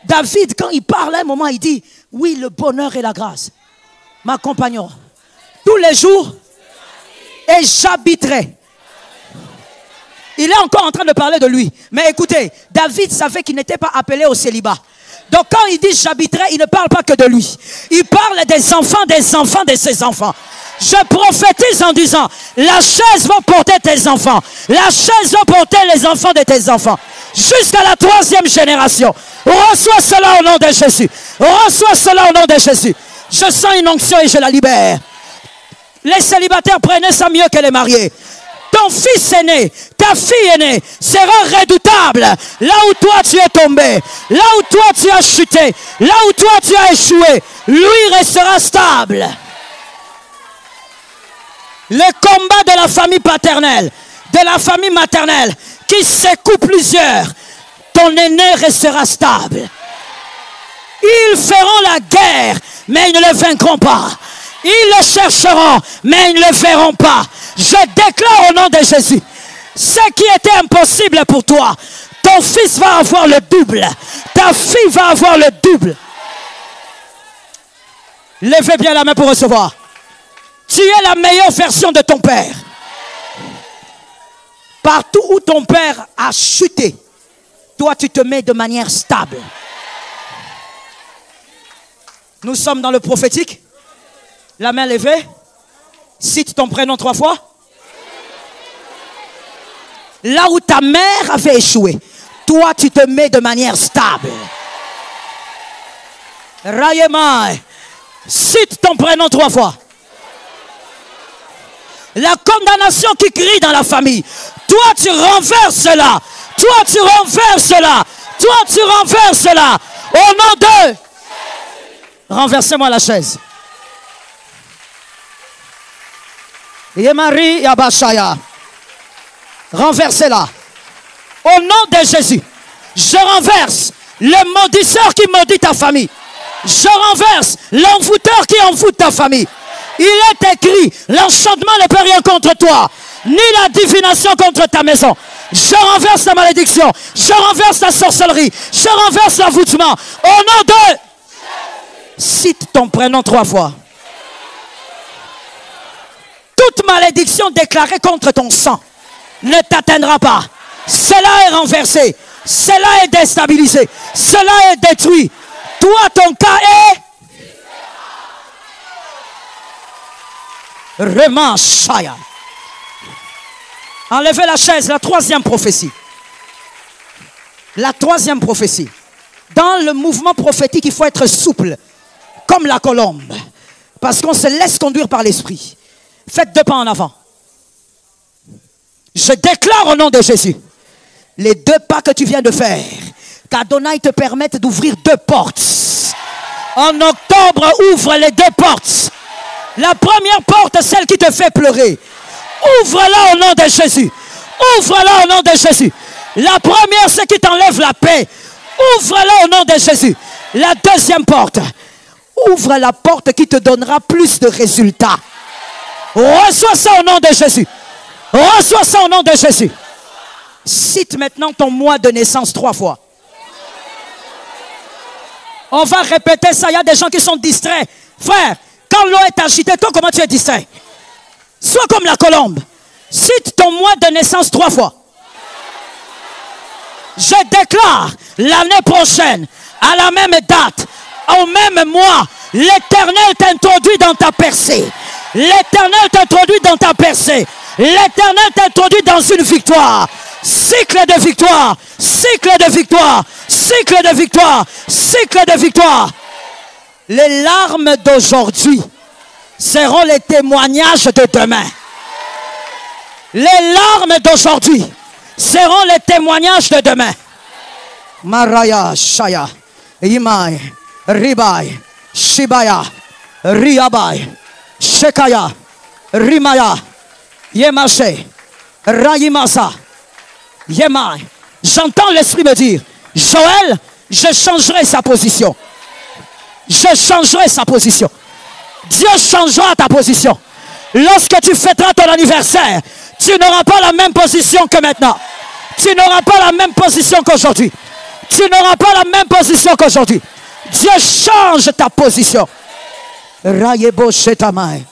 David, quand il parle à un moment, il dit, oui, le bonheur et la grâce m'accompagneront tous les jours et j'habiterai. Il est encore en train de parler de lui. Mais écoutez, David savait qu'il n'était pas appelé au célibat. Donc quand il dit j'habiterai, il ne parle pas que de lui. Il parle des enfants de ses enfants. Je prophétise en disant, la chaise va porter tes enfants. La chaise va porter les enfants de tes enfants. Jusqu'à la 3e génération. Reçois cela au nom de Jésus. Reçois cela au nom de Jésus. Je sens une onction et je la libère. Les célibataires, prenez ça mieux que les mariés. Ton fils aîné, ta fille aînée sera redoutable là où toi tu es tombé, là où toi tu as chuté, là où toi tu as échoué. Lui restera stable. Le combat de la famille paternelle, de la famille maternelle, qui secoue plusieurs, ton aîné restera stable. Ils feront la guerre, mais ils ne le vaincront pas. Ils le chercheront, mais ils ne le verront pas. Je déclare au nom de Jésus, ce qui était impossible pour toi, ton fils va avoir le double. Ta fille va avoir le double. Levez bien la main pour recevoir. Tu es la meilleure version de ton père. Partout où ton père a chuté, toi tu te mets de manière stable. Nous sommes dans le prophétique. La main levée. Cite ton prénom 3 fois. Là où ta mère avait échoué, toi tu te mets de manière stable. Rayemai. Cite ton prénom 3 fois. La condamnation qui crie dans la famille, toi tu renverses cela. Toi tu renverses cela. Toi tu renverses cela. Au nom de... Renversez-moi la chaise. Yemari Yabashaya. Renversez-la. Au nom de Jésus, je renverse le maudisseur qui maudit ta famille. Je renverse l'envoûteur qui envoûte ta famille. Il est écrit, l'enchantement ne peut rien contre toi, ni la divination contre ta maison. Je renverse la malédiction, je renverse la sorcellerie, je renverse l'envoûtement. Au nom de... Cite ton prénom 3 fois. Toute malédiction déclarée contre ton sang ne t'atteindra pas. Cela est renversé, cela est déstabilisé, cela est détruit. Toi, ton cas est... Remachaya. Enlevez la chaise, la 3e prophétie. La 3e prophétie. Dans le mouvement prophétique, il faut être souple, comme la colombe. Parce qu'on se laisse conduire par l'esprit. Faites 2 pas en avant. Je déclare au nom de Jésus, les 2 pas que tu viens de faire, qu'Adonai te permette d'ouvrir 2 portes. En octobre, ouvre les 2 portes. La première porte, celle qui te fait pleurer. Ouvre-la au nom de Jésus. Ouvre-la au nom de Jésus. La première, c'est qui t'enlève la paix. Ouvre-la au nom de Jésus. La 2e porte. Ouvre la porte qui te donnera plus de résultats. Reçois ça au nom de Jésus. Reçois ça au nom de Jésus. Cite maintenant ton mois de naissance 3 fois. On va répéter ça. Il y a des gens qui sont distraits. Frère, quand l'eau est agitée, toi, comment tu es distrait? Sois comme la colombe. Cite ton mois de naissance 3 fois. Je déclare l'année prochaine, à la même date, au même mois, l'Éternel t'introduit dans ta percée. L'Éternel t'introduit dans ta percée. L'Éternel t'introduit dans une victoire. Cycle de victoire. Cycle de victoire. Cycle de victoire. Cycle de victoire. Les larmes d'aujourd'hui seront les témoignages de demain. Les larmes d'aujourd'hui seront les témoignages de demain. Maraya Shaya. Imai. Ribai, Shibaya, Riabai, Shekaya, Rimaya, Yemashe, Rayimasa, Yemai. J'entends l'Esprit me dire, Joël, je changerai sa position. Je changerai sa position. Dieu changera ta position. Lorsque tu fêteras ton anniversaire, tu n'auras pas la même position que maintenant. Tu n'auras pas la même position qu'aujourd'hui. Tu n'auras pas la même position qu'aujourd'hui. Dieu change ta position. Rayebo shetamai.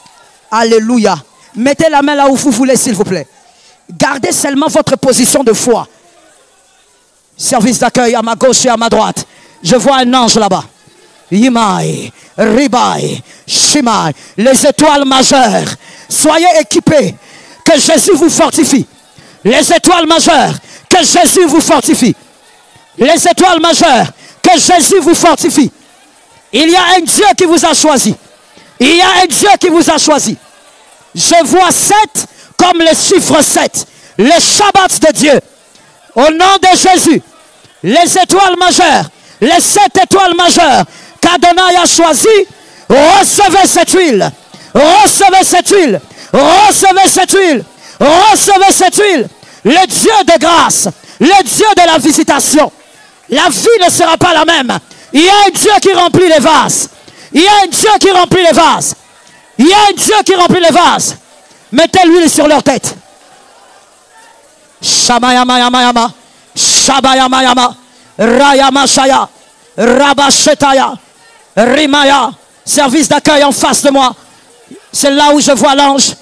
Alléluia. Mettez la main là où vous voulez, s'il vous plaît. Gardez seulement votre position de foi. Service d'accueil à ma gauche et à ma droite. Je vois un ange là-bas. Yimai, Ribai, Shimai. Les étoiles majeures. Soyez équipés. Que Jésus vous fortifie. Les étoiles majeures. Que Jésus vous fortifie. Les étoiles majeures. Que Jésus vous fortifie. Il y a un Dieu qui vous a choisi. Il y a un Dieu qui vous a choisi. Je vois 7 comme le chiffre 7. Le Shabbat de Dieu. Au nom de Jésus. Les étoiles majeures. Les 7 étoiles majeures qu'Adonai a choisi. Recevez cette huile. Recevez cette huile. Recevez cette huile. Recevez cette huile. Le Dieu de grâce. Le Dieu de la visitation. La vie ne sera pas la même. Il y a un Dieu qui remplit les vases. Il y a un Dieu qui remplit les vases. Il y a un Dieu qui remplit les vases. Mettez l'huile sur leur tête. Shabayamayama. Shabayamayama. Rayamashaya. Rabashetaya. Rimaya. Service d'accueil en face de moi. C'est là où je vois l'ange.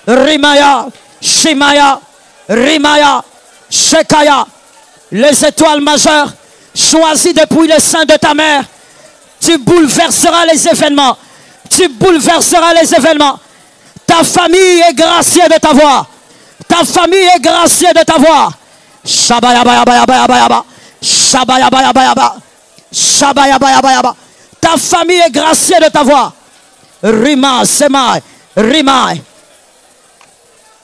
Rimaya. Shimaya. Rimaya. Shekaya. Les étoiles majeures choisies depuis le sein de ta mère. Tu bouleverseras les événements. Tu bouleverseras les événements. Ta famille est graciée de t'avoir. Ta famille est graciée de t'avoir. Shabayabayabayabayaba. Shabayabayabayaba. Shabayabayabayaba. Ta famille est graciée de t'avoir. Rima, Semai, Rimai.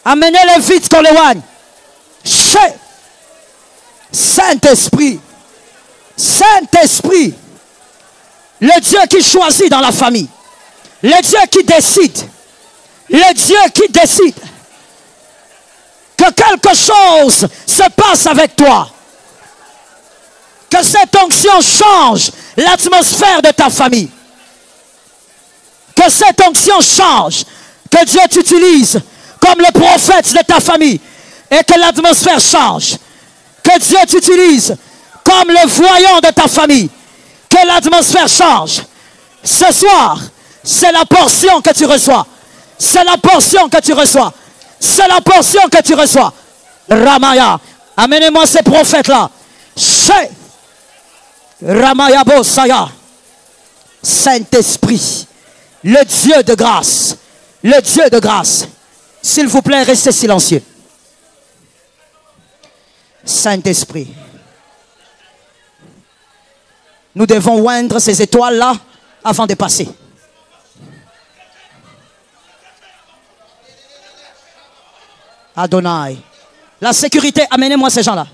Amenez-les vite qu'on les oigne. Saint-Esprit. Saint-Esprit. Le Dieu qui choisit dans la famille. Le Dieu qui décide. Le Dieu qui décide. Que quelque chose se passe avec toi. Que cette onction change l'atmosphère de ta famille. Que cette onction change. Que Dieu t'utilise comme le prophète de ta famille. Et que l'atmosphère change. Que Dieu t'utilise comme le voyant de ta famille. Que l'atmosphère change. Ce soir, c'est la portion que tu reçois. C'est la portion que tu reçois. C'est la portion que tu reçois. Ramaya. Amenez-moi ces prophètes-là. Ramaya Bosaya. Saint-Esprit. Le Dieu de grâce. Le Dieu de grâce. S'il vous plaît, restez silencieux. Saint-Esprit. Nous devons oindre ces étoiles-là avant de passer. Adonai. La sécurité, amenez-moi ces gens-là.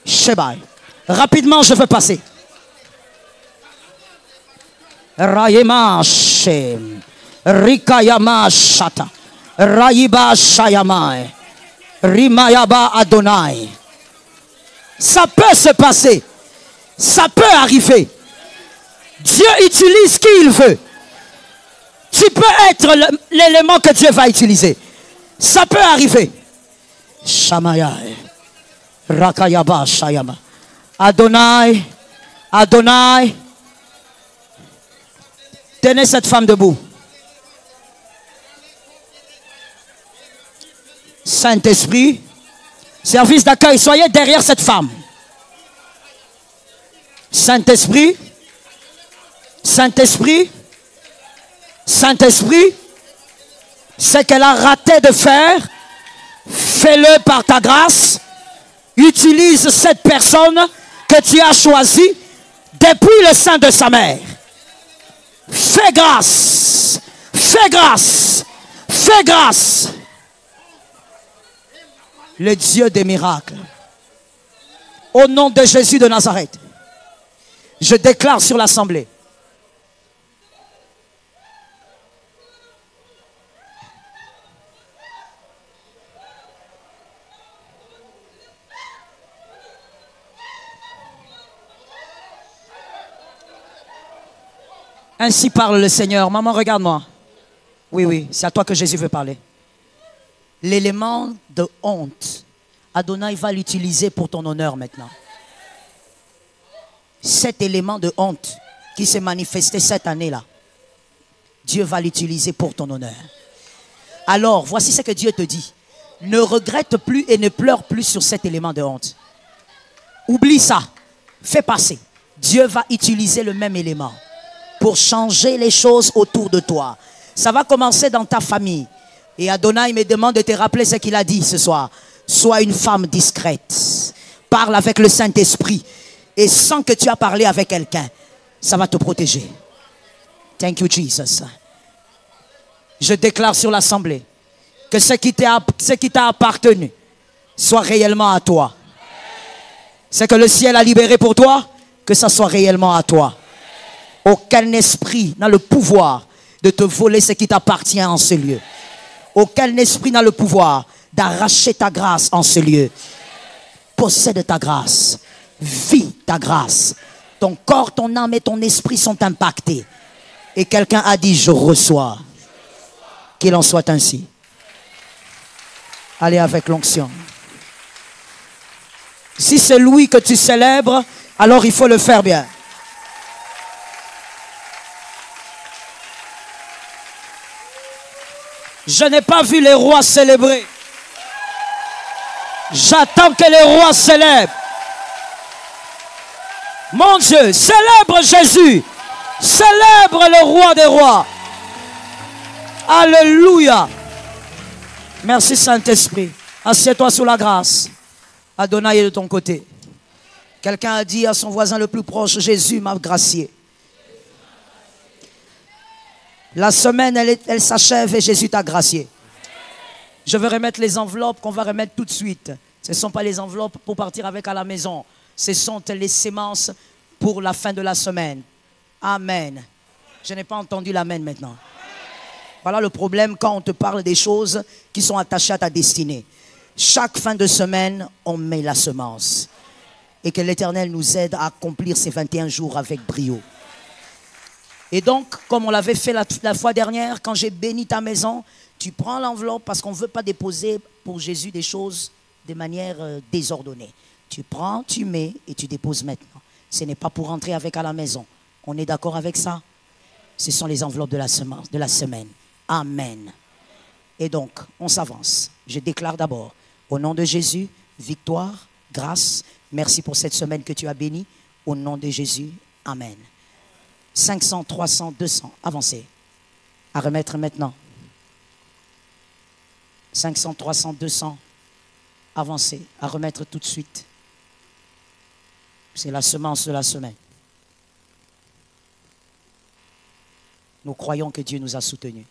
Shebai. Rapidement, je veux passer. Rayema Shem. Rikayama Shata. Rayiba Shayamai. Rimayaba Adonai. Ça peut se passer. Ça peut arriver. Dieu utilise qui il veut. Tu peux être l'élément que Dieu va utiliser. Ça peut arriver. Shamaya. Rakayaba Shayama. Adonai. Adonai. Tenez cette femme debout. Saint-Esprit. Service d'accueil, soyez derrière cette femme. Saint-Esprit. Saint-Esprit. Saint-Esprit. Ce qu'elle a raté de faire, fais-le par ta grâce. Utilise cette personne que tu as choisie depuis le sein de sa mère. Fais grâce. Fais grâce. Fais grâce. Le Dieu des miracles. Au nom de Jésus de Nazareth, je déclare sur l'assemblée. Ainsi parle le Seigneur. Maman, regarde-moi. Oui, oui, c'est à toi que Jésus veut parler. L'élément de honte, Adonai va l'utiliser pour ton honneur maintenant. Cet élément de honte qui s'est manifesté cette année-là, Dieu va l'utiliser pour ton honneur. Alors, voici ce que Dieu te dit. Ne regrette plus et ne pleure plus sur cet élément de honte. Oublie ça. Fais passer. Dieu va utiliser le même élément pour changer les choses autour de toi. Ça va commencer dans ta famille. Et Adonai me demande de te rappeler ce qu'il a dit ce soir. Sois une femme discrète. Parle avec le Saint-Esprit. Et sans que tu aies parlé avec quelqu'un, ça va te protéger. Thank you, Jesus. Je déclare sur l'assemblée que ce qui t'a appartenu soit réellement à toi. Ce que le ciel a libéré pour toi, que ça soit réellement à toi. Aucun esprit n'a le pouvoir de te voler ce qui t'appartient en ce lieu. Aucun esprit n'a le pouvoir d'arracher ta grâce en ce lieu. Possède ta grâce. Vis ta grâce. Ton corps, ton âme et ton esprit sont impactés. Et quelqu'un a dit, je reçois. Qu'il en soit ainsi. Allez avec l'onction. Si c'est lui que tu célèbres, alors il faut le faire bien. Je n'ai pas vu les rois célébrer. J'attends que les rois célèbrent. Mon Dieu, célèbre Jésus. Célèbre le roi des rois. Alléluia. Merci Saint-Esprit. Assieds-toi sous la grâce. Adonai est de ton côté. Quelqu'un a dit à son voisin le plus proche, Jésus m'a gracié. La semaine, elle s'achève et Jésus t'a gracié. Je vais remettre les enveloppes qu'on va remettre tout de suite. Ce ne sont pas les enveloppes pour partir avec à la maison. Ce sont les sémences pour la fin de la semaine. Amen. Je n'ai pas entendu l'amen maintenant. Voilà le problème quand on te parle des choses qui sont attachées à ta destinée. Chaque fin de semaine, on met la semence. Et que l'Éternel nous aide à accomplir ces 21 jours avec brio. Et donc, comme on l'avait fait la fois dernière, quand j'ai béni ta maison, tu prends l'enveloppe parce qu'on ne veut pas déposer pour Jésus des choses de manière désordonnée. Tu prends, tu mets et tu déposes maintenant. Ce n'est pas pour rentrer avec à la maison. On est d'accord avec ça? Ce sont les enveloppes de la semaine. Amen. Et donc, on s'avance. Je déclare d'abord, au nom de Jésus, victoire, grâce. Merci pour cette semaine que tu as bénie. Au nom de Jésus, amen. 500, 300, 200, avancez. À remettre maintenant. 500, 300, 200, avancez. À remettre tout de suite. C'est la semence de la semaine. Nous croyons que Dieu nous a soutenus.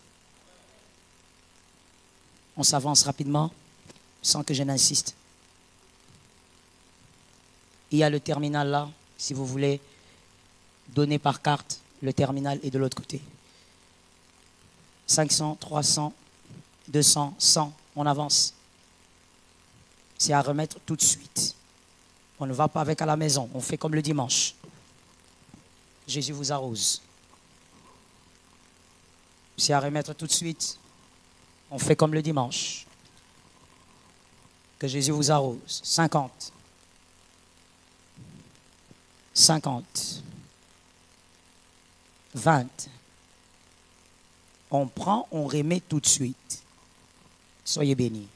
On s'avance rapidement, sans que je n'insiste. Il y a le terminal là, si vous voulez donner par carte, le terminal est de l'autre côté. 500, 300, 200, 100, on avance. C'est à remettre tout de suite. On ne va pas avec à la maison, on fait comme le dimanche. Jésus vous arrose. C'est à remettre tout de suite. On fait comme le dimanche. Que Jésus vous arrose. 50. 50. 20. On prend, on remet tout de suite. Soyez bénis.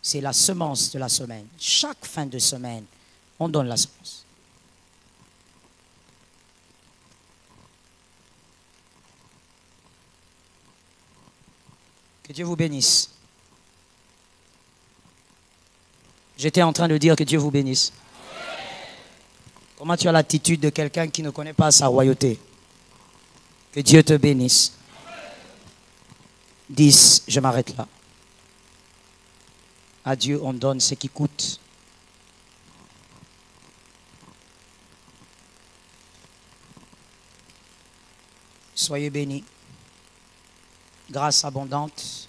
C'est la semence de la semaine. Chaque fin de semaine, on donne la semence. Que Dieu vous bénisse. J'étais en train de dire que Dieu vous bénisse. Comment tu as l'attitude de quelqu'un qui ne connaît pas sa royauté? Que Dieu te bénisse. 10, je m'arrête là. À Dieu, on donne ce qui coûte. Soyez bénis. Grâce abondante.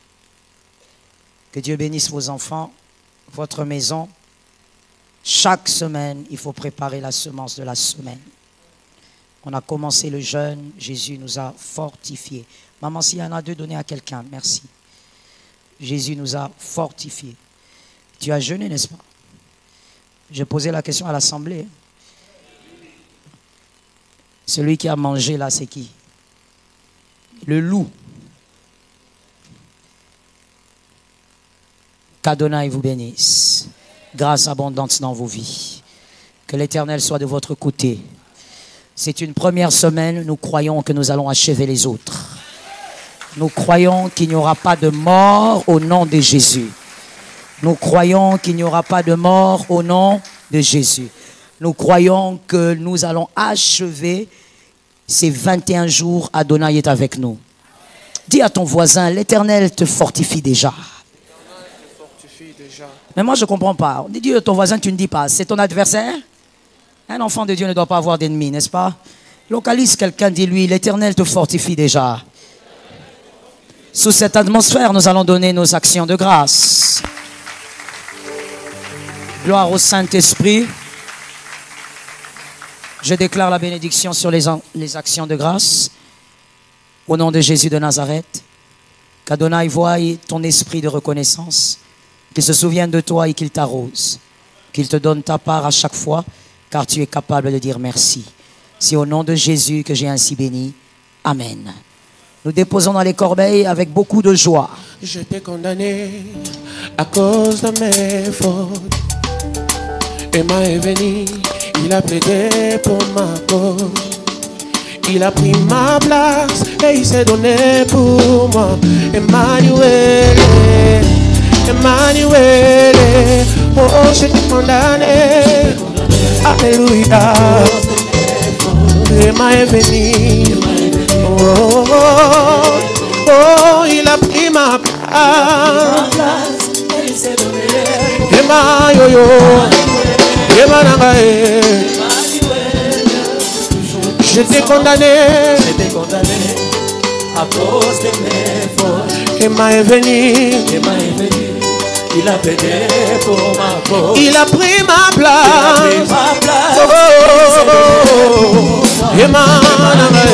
Que Dieu bénisse vos enfants, votre maison. Chaque semaine, il faut préparer la semence de la semaine. On a commencé le jeûne, Jésus nous a fortifiés. Maman, s'il y en a deux, donnez à quelqu'un, merci. Jésus nous a fortifiés. Tu as jeûné, n'est-ce pas? J'ai posé la question à l'assemblée. Celui qui a mangé là, c'est qui? Le loup. Qu'Adonai vous bénisse. Grâce abondante dans vos vies. Que l'Éternel soit de votre côté. C'est une première semaine, nous croyons que nous allons achever les autres. Nous croyons qu'il n'y aura pas de mort au nom de Jésus. Nous croyons qu'il n'y aura pas de mort au nom de Jésus. Nous croyons que nous allons achever ces 21 jours. Adonai est avec nous. Dis à ton voisin, l'Éternel te fortifie déjà. Mais moi je ne comprends pas. On dit à ton voisin, tu ne dis pas. C'est ton adversaire? Un enfant de Dieu ne doit pas avoir d'ennemis, n'est-ce pas? Localise quelqu'un, dis-lui, l'Éternel te fortifie déjà. Sous cette atmosphère, nous allons donner nos actions de grâce. Gloire au Saint-Esprit. Je déclare la bénédiction sur les actions de grâce. Au nom de Jésus de Nazareth. Qu'Adonai voie ton esprit de reconnaissance. Qu'il se souvienne de toi et qu'il t'arrose. Qu'il te donne ta part à chaque fois. Car tu es capable de dire merci. C'est au nom de Jésus que j'ai ainsi béni. Amen. Nous déposons dans les corbeilles avec beaucoup de joie. Je t'ai condamné à cause de mes fautes. Emma est venu, il a plaidé pour ma cause. Il a pris ma place et il s'est donné pour moi. Emmanuel, Emmanuel, oh je t'ai condamné. Alléluia. Emma est venu. Oh, oh, oh, il a pris ma place. Emma yo-yo. Emma nangae. J'étais condamné à cause de mes fautes. Emma est venu. Il a plaidé pour ma cause. Il a pris ma place. Oh, oh, oh, oh. Emma nangae.